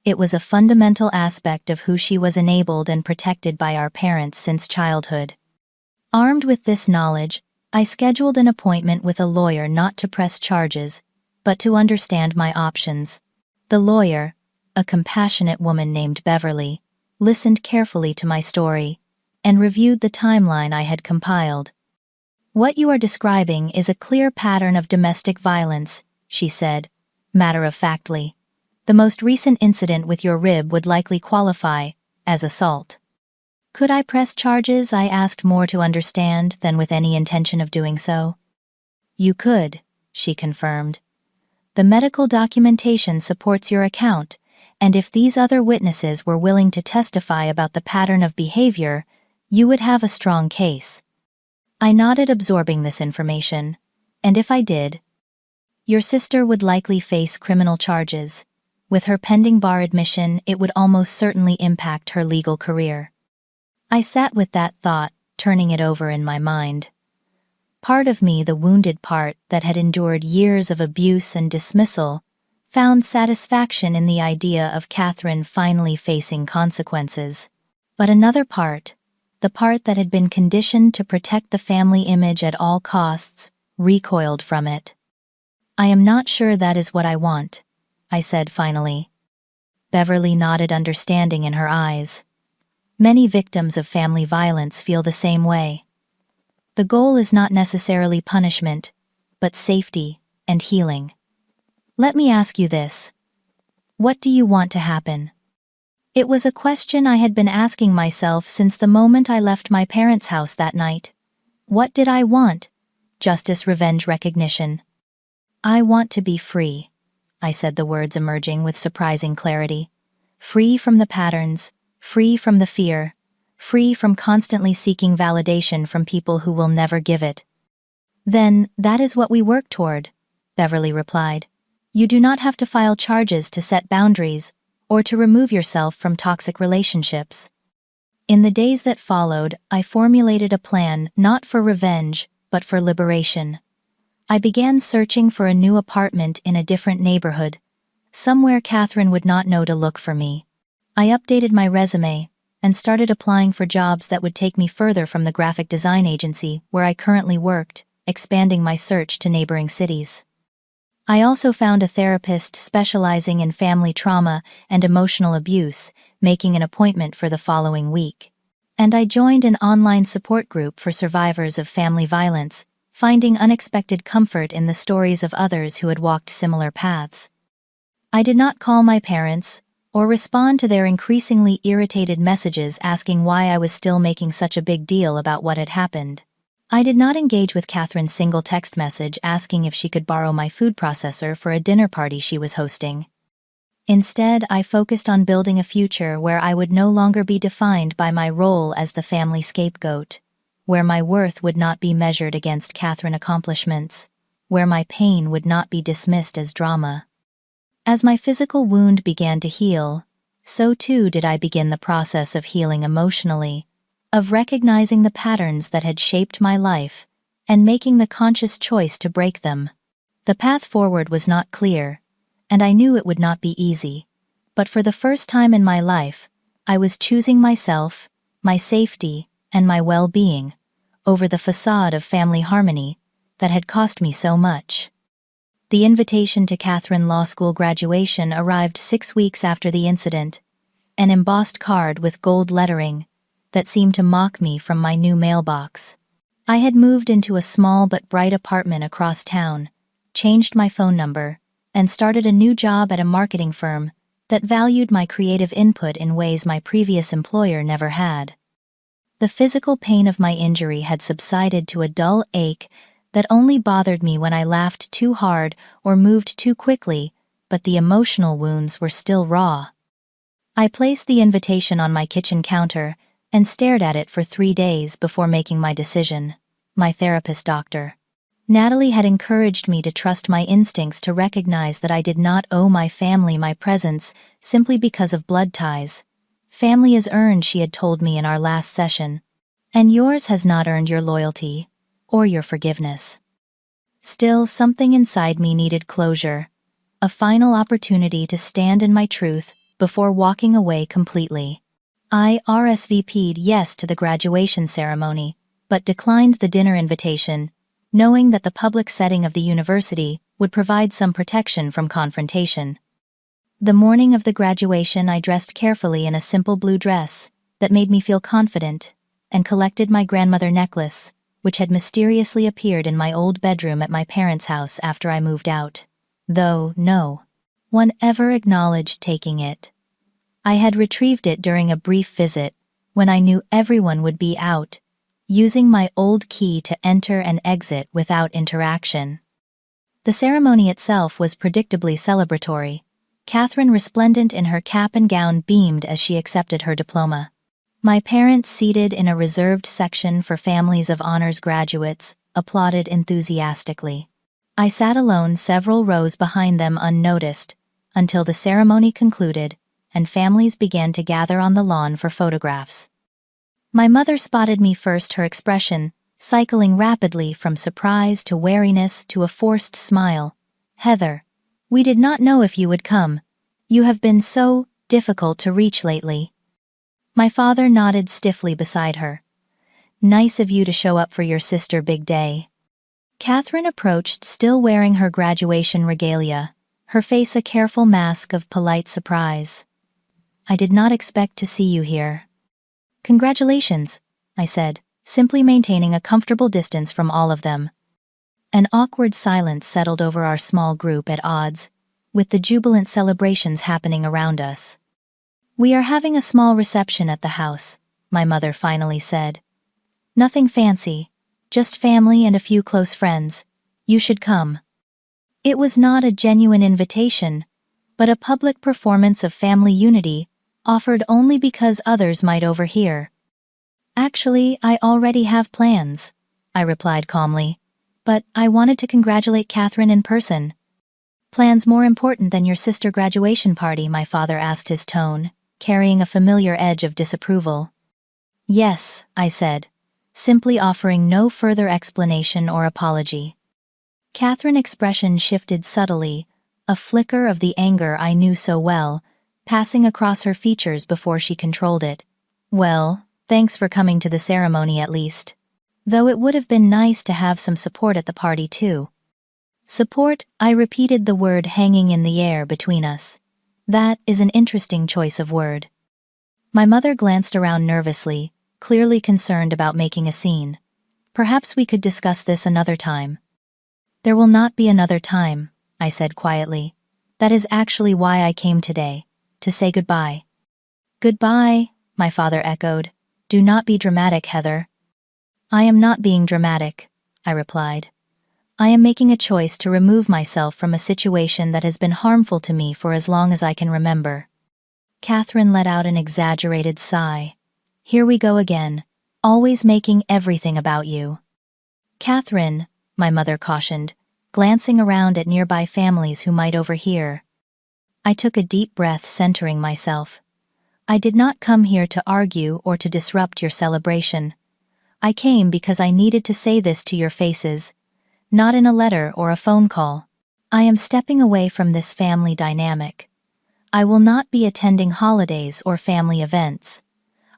It was a fundamental aspect of who she was, enabled and protected by our parents since childhood. Armed with this knowledge, I scheduled an appointment with a lawyer, not to press charges, but to understand my options. The lawyer, a compassionate woman named Beverly, listened carefully to my story and reviewed the timeline I had compiled. What you are describing is a clear pattern of domestic violence, she said, matter-of-factly. The most recent incident with your rib would likely qualify as assault. Could I press charges? I asked, more to understand than with any intention of doing so. You could, she confirmed. The medical documentation supports your account, and if these other witnesses were willing to testify about the pattern of behavior, you would have a strong case. I nodded, absorbing this information. And if I did? Your sister would likely face criminal charges. With her pending bar admission, it would almost certainly impact her legal career. I sat with that thought, turning it over in my mind. Part of me, the wounded part that had endured years of abuse and dismissal, found satisfaction in the idea of Catherine finally facing consequences. But another part, the part that had been conditioned to protect the family image at all costs, recoiled from it. I am not sure that is what I want, I said finally. Beverly nodded, understanding in her eyes. Many victims of family violence feel the same way. The goal is not necessarily punishment, but safety and healing. Let me ask you this. What do you want to happen? It was a question I had been asking myself since the moment I left my parents' house that night. What did I want? Justice, revenge, recognition. I want to be free, I said, the words emerging with surprising clarity. Free from the patterns, free from the fear, free from constantly seeking validation from people who will never give it. Then, that is what we work toward, Beverly replied. You do not have to file charges to set boundaries or to remove yourself from toxic relationships. In the days that followed, I formulated a plan not for revenge, but for liberation. I began searching for a new apartment in a different neighborhood, somewhere Catherine would not know to look for me. I updated my resume and started applying for jobs that would take me further from the graphic design agency where I currently worked, expanding my search to neighboring cities. I also found a therapist specializing in family trauma and emotional abuse, making an appointment for the following week. And I joined an online support group for survivors of family violence, finding unexpected comfort in the stories of others who had walked similar paths. I did not call my parents or respond to their increasingly irritated messages asking why I was still making such a big deal about what had happened. I did not engage with Catherine's single text message asking if she could borrow my food processor for a dinner party she was hosting. Instead, I focused on building a future where I would no longer be defined by my role as the family scapegoat, where my worth would not be measured against Catherine accomplishments, where my pain would not be dismissed as drama. As my physical wound began to heal, so too did I begin the process of healing emotionally, of recognizing the patterns that had shaped my life and making the conscious choice to break them. The path forward was not clear, and I knew it would not be easy, but for the first time in my life, I was choosing myself, my safety, and my well-being over the facade of family harmony that had cost me so much. The invitation to Catherine Law School graduation arrived 6 weeks after the incident, an embossed card with gold lettering that seemed to mock me from my new mailbox. I had moved into a small but bright apartment across town, changed my phone number, and started a new job at a marketing firm that valued my creative input in ways my previous employer never had. The physical pain of my injury had subsided to a dull ache that only bothered me when I laughed too hard or moved too quickly, but the emotional wounds were still raw. I placed the invitation on my kitchen counter and stared at it for 3 days before making my decision. My therapist, Dr. Natalie, had encouraged me to trust my instincts, to recognize that I did not owe my family my presence simply because of blood ties. Family is earned, she had told me in our last session, and yours has not earned your loyalty or your forgiveness. Still, something inside me needed closure, a final opportunity to stand in my truth before walking away completely. I RSVP'd yes to the graduation ceremony, but declined the dinner invitation, knowing that the public setting of the university would provide some protection from confrontation. The morning of the graduation, I dressed carefully in a simple blue dress that made me feel confident, and collected my grandmother necklace, which had mysteriously appeared in my old bedroom at my parents' house after I moved out, though no one ever acknowledged taking it. I had retrieved it during a brief visit when I knew everyone would be out, using my old key to enter and exit without interaction. The ceremony itself was predictably celebratory. Catherine, resplendent in her cap and gown, beamed as she accepted her diploma. My parents, seated in a reserved section for families of honors graduates, applauded enthusiastically. I sat alone several rows behind them unnoticed, until the ceremony concluded and families began to gather on the lawn for photographs. My mother spotted me first, her expression cycling rapidly from surprise to wariness to a forced smile. "Heather, we did not know if you would come. You have been so difficult to reach lately." My father nodded stiffly beside her. "Nice of you to show up for your sister big day." Catherine approached, still wearing her graduation regalia, her face a careful mask of polite surprise. "I did not expect to see you here." "Congratulations," I said, simply maintaining a comfortable distance from all of them. An awkward silence settled over our small group, at odds with the jubilant celebrations happening around us. "We are having a small reception at the house," my mother finally said. "Nothing fancy, just family and a few close friends. You should come." It was not a genuine invitation, but a public performance of family unity offered only because others might overhear. "Actually, I already have plans," I replied calmly, "but I wanted to congratulate Catherine in person." "Plans more important than your sister graduation party?" my father asked, his tone carrying a familiar edge of disapproval. "Yes," I said, simply offering no further explanation or apology. Catherine's expression shifted subtly, a flicker of the anger I knew so well, passing across her features before she controlled it. "Well, thanks for coming to the ceremony at least. Though it would have been nice to have some support at the party too." "Support?" I repeated, the word hanging in the air between us. "That is an interesting choice of word." My mother glanced around nervously, clearly concerned about making a scene. "Perhaps we could discuss this another time." "There will not be another time," I said quietly. "That is actually why I came today, to say goodbye. Goodbye, my father echoed. Do not be dramatic, Heather. I am not being dramatic, I replied. I am making a choice to remove myself from a situation that has been harmful to me for as long as I can remember. Catherine let out an exaggerated sigh. Here we go again, always making everything about you. Catherine, my mother cautioned, glancing around at nearby families who might overhear. I took a deep breath, centering myself. I did not come here to argue or to disrupt your celebration. I came because I needed to say this to your faces, not in a letter or a phone call. I am stepping away from this family dynamic. I will not be attending holidays or family events.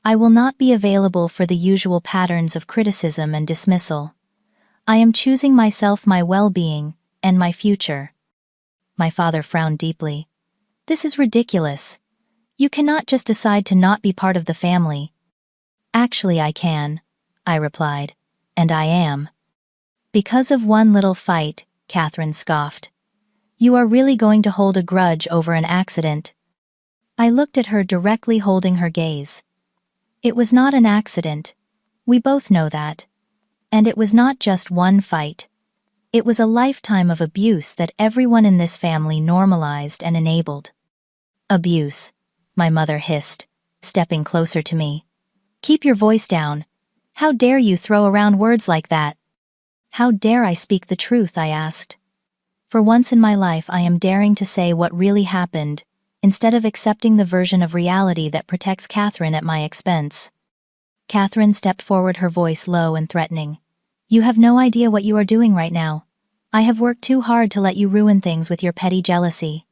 I will not be available for the usual patterns of criticism and dismissal. I am choosing myself, my well-being, and my future. My father frowned deeply. This is ridiculous. You cannot just decide to not be part of the family. Actually, I can, I replied, and I am. Because of one little fight, Catherine scoffed. You are really going to hold a grudge over an accident? I looked at her directly, holding her gaze. It was not an accident. We both know that. And it was not just one fight. It was a lifetime of abuse that everyone in this family normalized and enabled. Abuse, my mother hissed, stepping closer to me. Keep your voice down. How dare you throw around words like that? How dare I speak the truth, I asked. For once in my life I am daring to say what really happened, instead of accepting the version of reality that protects Catherine at my expense. Catherine stepped forward, her voice low and threatening. You have no idea what you are doing right now. I have worked too hard to let you ruin things with your petty jealousy.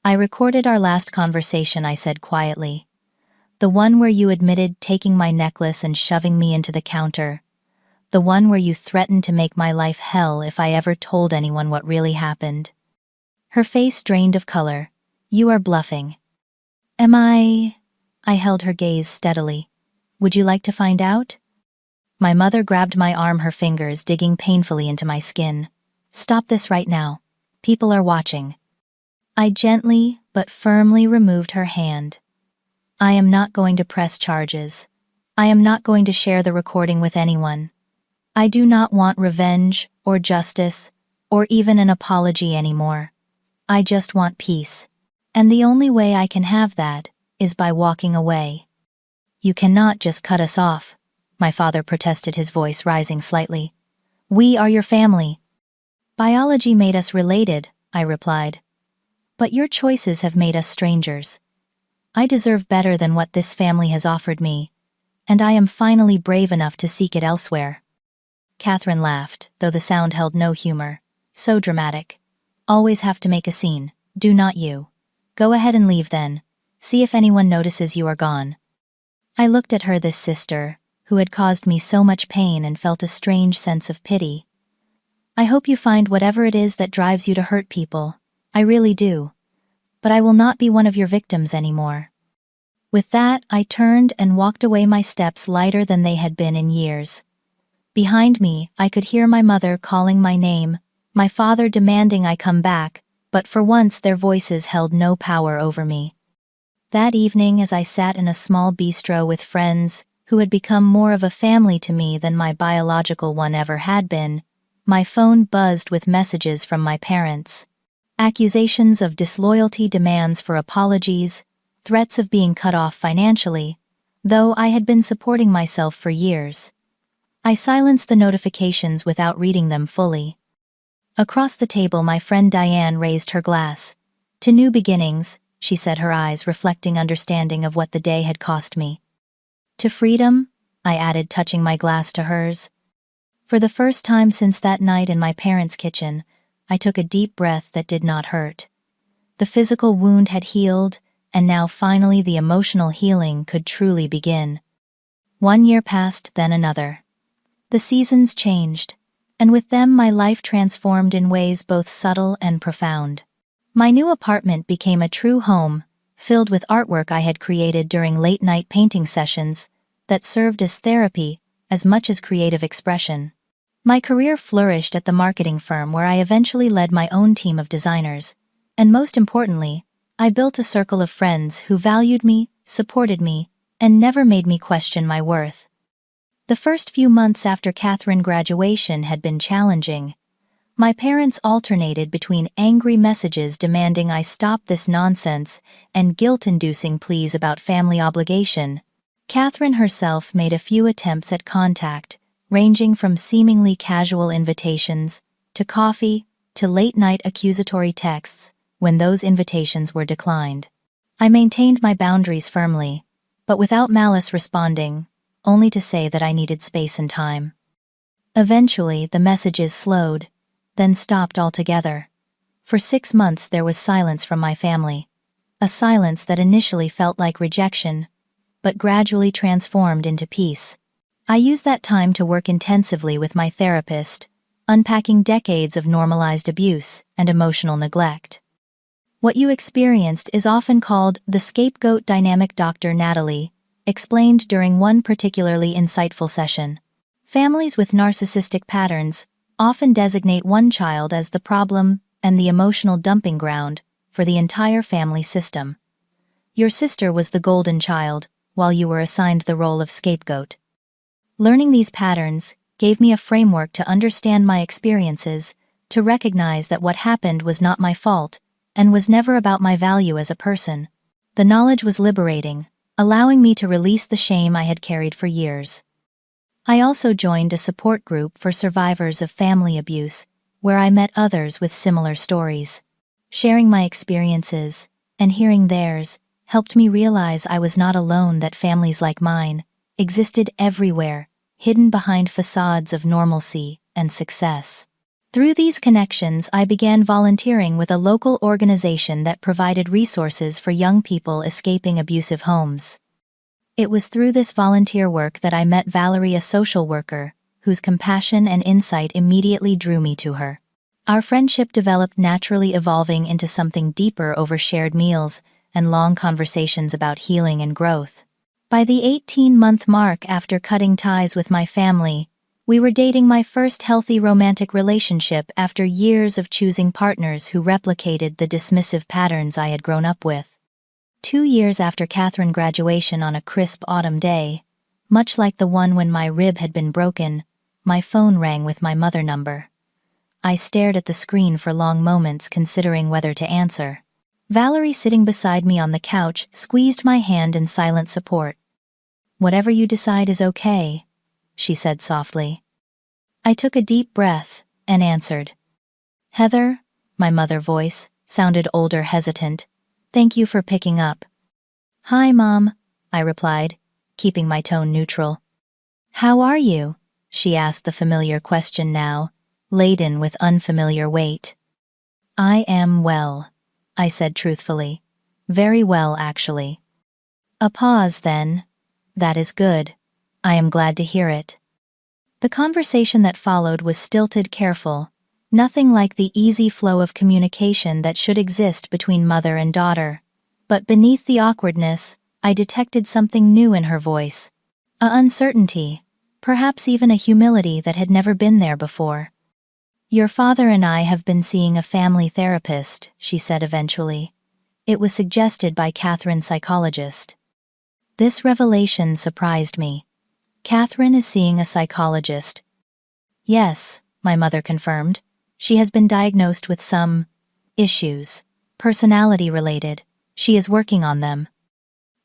I recorded our last conversation, I said quietly. The one where you admitted taking my necklace and shoving me into the counter. The one where you threatened to make my life hell if I ever told anyone what really happened. Her face drained of color. You are bluffing. Am I? I held her gaze steadily. Would you like to find out? My mother grabbed my arm, her fingers digging painfully into my skin. Stop this right now. People are watching. I gently but firmly removed her hand. I am not going to press charges. I am not going to share the recording with anyone. I do not want revenge or justice or even an apology anymore. I just want peace. And the only way I can have that is by walking away. You cannot just cut us off, my father protested, his voice rising slightly. We are your family. Biology made us related, I replied. But your choices have made us strangers. I deserve better than what this family has offered me, and I am finally brave enough to seek it elsewhere. Catherine laughed, though the sound held no humor. So dramatic. Always have to make a scene. Do not you. Go ahead and leave then. See if anyone notices you are gone. I looked at her, this sister, who had caused me so much pain, and felt a strange sense of pity. I hope you find whatever it is that drives you to hurt people. I really do. But I will not be one of your victims anymore. With that, I turned and walked away, my steps lighter than they had been in years. Behind me, I could hear my mother calling my name, my father demanding I come back, but for once their voices held no power over me. That evening, as I sat in a small bistro with friends who had become more of a family to me than my biological one ever had been, my phone buzzed with messages from my parents. Accusations of disloyalty, demands for apologies, threats of being cut off financially, though I had been supporting myself for years. I silenced the notifications without reading them fully. Across the table, my friend Diane raised her glass. To new beginnings, she said, her eyes reflecting understanding of what the day had cost me. To freedom, I added, touching my glass to hers. For the first time since that night in my parents' kitchen, I took a deep breath that did not hurt. The physical wound had healed, and now finally the emotional healing could truly begin. 1 year passed, then another. The seasons changed, and with them my life transformed in ways both subtle and profound. My new apartment became a true home, filled with artwork I had created during late-night painting sessions that served as therapy as much as creative expression. My career flourished at the marketing firm where I eventually led my own team of designers, and most importantly, I built a circle of friends who valued me, supported me, and never made me question my worth. The first few months after Catherine graduation had been challenging. My parents alternated between angry messages demanding I stop this nonsense and guilt-inducing pleas about family obligation. Catherine herself made a few attempts at contact, ranging from seemingly casual invitations to coffee to late-night accusatory texts when those invitations were declined. I maintained my boundaries firmly, but without malice responding, only to say that I needed space and time. Eventually, the messages slowed, then stopped altogether. For 6 months there was silence from my family, a silence that initially felt like rejection, but gradually transformed into peace. I used that time to work intensively with my therapist, unpacking decades of normalized abuse and emotional neglect. What you experienced is often called the scapegoat dynamic. Dr. Natalie explained during one particularly insightful session. Families with narcissistic patterns often designate one child as the problem and the emotional dumping ground for the entire family system. Your sister was the golden child, while you were assigned the role of scapegoat. Learning these patterns gave me a framework to understand my experiences, to recognize that what happened was not my fault and was never about my value as a person. The knowledge was liberating, allowing me to release the shame I had carried for years. I also joined a support group for survivors of family abuse, where I met others with similar stories. Sharing my experiences and hearing theirs helped me realize I was not alone, that families like mine existed everywhere, hidden behind facades of normalcy and success. Through these connections, I began volunteering with a local organization that provided resources for young people escaping abusive homes. It was through this volunteer work that I met Valerie, a social worker, whose compassion and insight immediately drew me to her. Our friendship developed naturally, evolving into something deeper over shared meals and long conversations about healing and growth. By the 18-month mark after cutting ties with my family, we were dating my first healthy romantic relationship after years of choosing partners who replicated the dismissive patterns I had grown up with. 2 years after Catherine graduation, on a crisp autumn day, much like the one when my rib had been broken, my phone rang with my mother number. I stared at the screen for long moments, considering whether to answer. Valerie, sitting beside me on the couch, squeezed my hand in silent support. "Whatever you decide is okay," she said softly. I took a deep breath and answered. "Heather," my mother voice sounded older, hesitant. "Thank you for picking up." "Hi, Mom," I replied, keeping my tone neutral. "How are you?" she asked, the familiar question now, laden with unfamiliar weight. "I am well," I said truthfully. "Very well, actually." A pause, then. "That is good. I am glad to hear it." The conversation that followed was stilted, careful, nothing like the easy flow of communication that should exist between mother and daughter. But beneath the awkwardness, I detected something new in her voice. A uncertainty, perhaps even a humility that had never been there before. "Your father and I have been seeing a family therapist," she said eventually. "It was suggested by Catherine's psychologist." This revelation surprised me. "Catherine is seeing a psychologist?" "Yes," my mother confirmed. "She has been diagnosed with some issues, personality-related. She is working on them."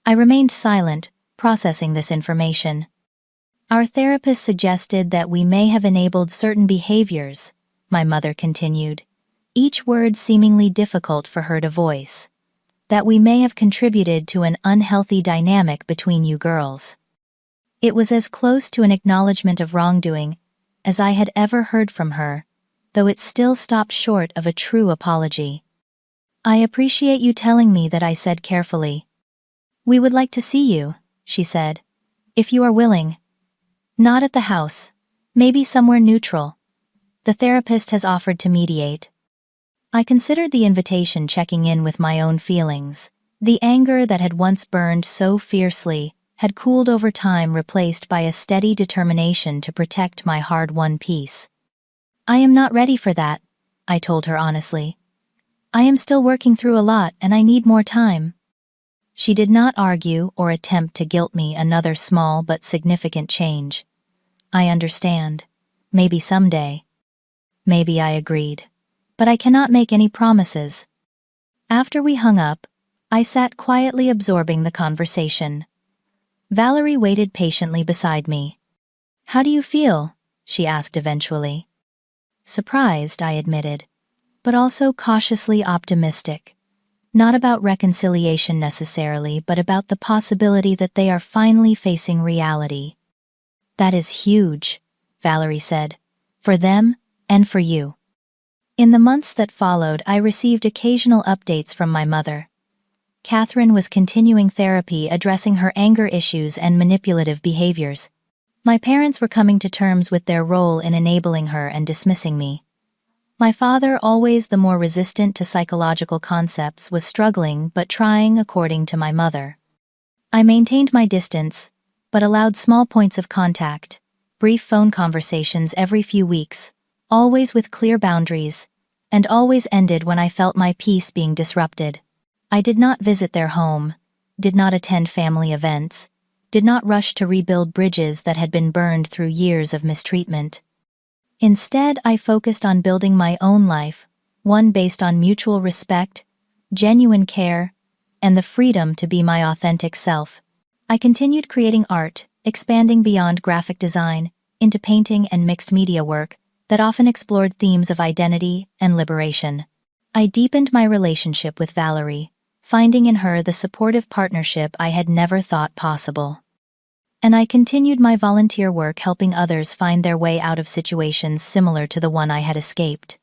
I remained silent, processing this information. "Our therapist suggested that we may have enabled certain behaviors," my mother continued, each word seemingly difficult for her to voice. "That we may have contributed to an unhealthy dynamic between you girls." It was as close to an acknowledgement of wrongdoing as I had ever heard from her, though it still stopped short of a true apology. "I appreciate you telling me that," I said carefully. "We would like to see you," she said, "if you are willing. Not at the house. Maybe somewhere neutral. The therapist has offered to mediate." I considered the invitation, checking in with my own feelings. The anger that had once burned so fiercely had cooled over time, replaced by a steady determination to protect my hard-won peace. "I am not ready for that," I told her honestly. I am still working through a lot and I need more time. She did not argue or attempt to guilt me another small but significant change. I understand. Maybe someday. Maybe, I agreed. But I cannot make any promises. After we hung up, I sat quietly absorbing the conversation. Valerie waited patiently beside me. "How do you feel?" she asked eventually. Surprised, I admitted, but also cautiously optimistic. Not about reconciliation necessarily, but about the possibility that they are finally facing reality. "That is huge," Valerie said, "for them and for you." In the months that followed, I received occasional updates from my mother. Catherine was continuing therapy addressing her anger issues and manipulative behaviors. My parents were coming to terms with their role in enabling her and dismissing me. My father, always the more resistant to psychological concepts, was struggling but trying according to my mother. I maintained my distance, but allowed small points of contact, brief phone conversations every few weeks, always with clear boundaries, and always ended when I felt my peace being disrupted. I did not visit their home, did not attend family events, did not rush to rebuild bridges that had been burned through years of mistreatment. Instead, I focused on building my own life, one based on mutual respect, genuine care, and the freedom to be my authentic self. I continued creating art, expanding beyond graphic design, into painting and mixed media work that often explored themes of identity and liberation. I deepened my relationship with Valerie, finding in her the supportive partnership I had never thought possible. And I continued my volunteer work helping others find their way out of situations similar to the one I had escaped.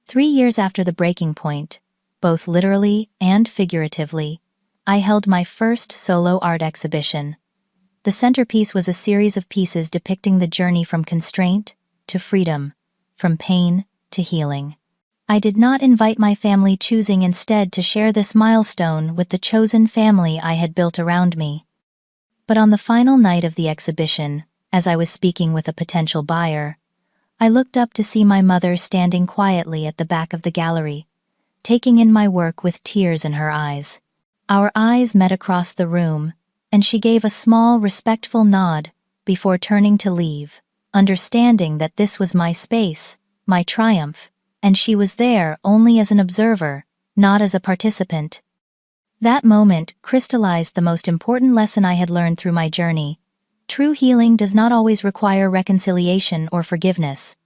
3 years after the breaking point, both literally and figuratively, I held my first solo art exhibition. The centerpiece was a series of pieces depicting the journey from constraint to freedom, from pain to healing. I did not invite my family, choosing instead to share this milestone with the chosen family I had built around me. But on the final night of the exhibition, as I was speaking with a potential buyer, I looked up to see my mother standing quietly at the back of the gallery, taking in my work with tears in her eyes. Our eyes met across the room, and she gave a small, respectful nod before turning to leave, understanding that this was my space, my triumph, and she was there only as an observer, not as a participant. That moment crystallized the most important lesson I had learned through my journey. True healing does not always require reconciliation or forgiveness.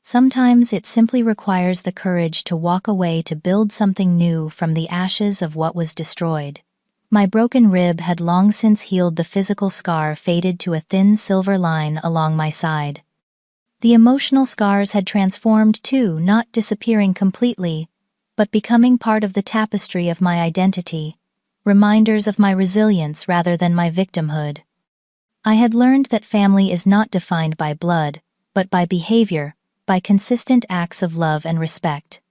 Sometimes it simply requires the courage to walk away to build something new from the ashes of what was destroyed. My broken rib had long since healed. The physical scar faded to a thin silver line along my side. The emotional scars had transformed too, not disappearing completely, but becoming part of the tapestry of my identity. Reminders of my resilience rather than my victimhood. I had learned that family is not defined by blood, but by behavior, by consistent acts of love and respect.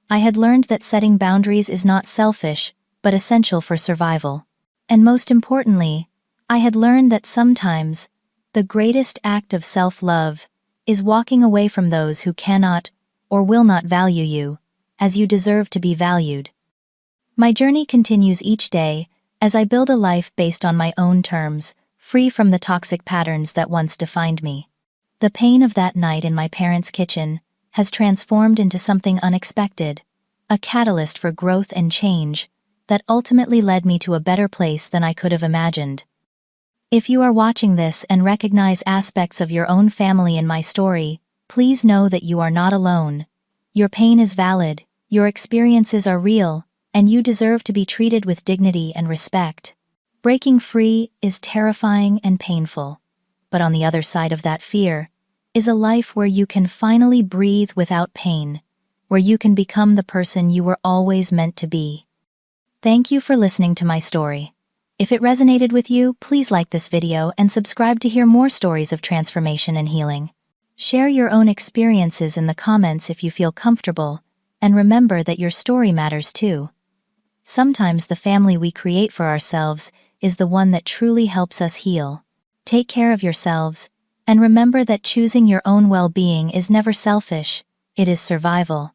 I had learned that setting boundaries is not selfish, but essential for survival. And most importantly, I had learned that sometimes the greatest act of self-love is walking away from those who cannot or will not value you, as you deserve to be valued. My journey continues each day as I build a life based on my own terms, free from the toxic patterns that once defined me. The pain of that night in my parents' kitchen has transformed into something unexpected, a catalyst for growth and change that ultimately led me to a better place than I could have imagined. If you are watching this and recognize aspects of your own family in my story, please know that you are not alone. Your pain is valid, your experiences are real, and you deserve to be treated with dignity and respect. Breaking free is terrifying and painful, but on the other side of that fear is a life where you can finally breathe without pain, where you can become the person you were always meant to be. Thank you for listening to my story. If it resonated with you, please like this video and subscribe to hear more stories of transformation and healing. Share your own experiences in the comments if you feel comfortable, and remember that your story matters too. Sometimes the family we create for ourselves is the one that truly helps us heal. Take care of yourselves, and remember that choosing your own well-being is never selfish, it is survival.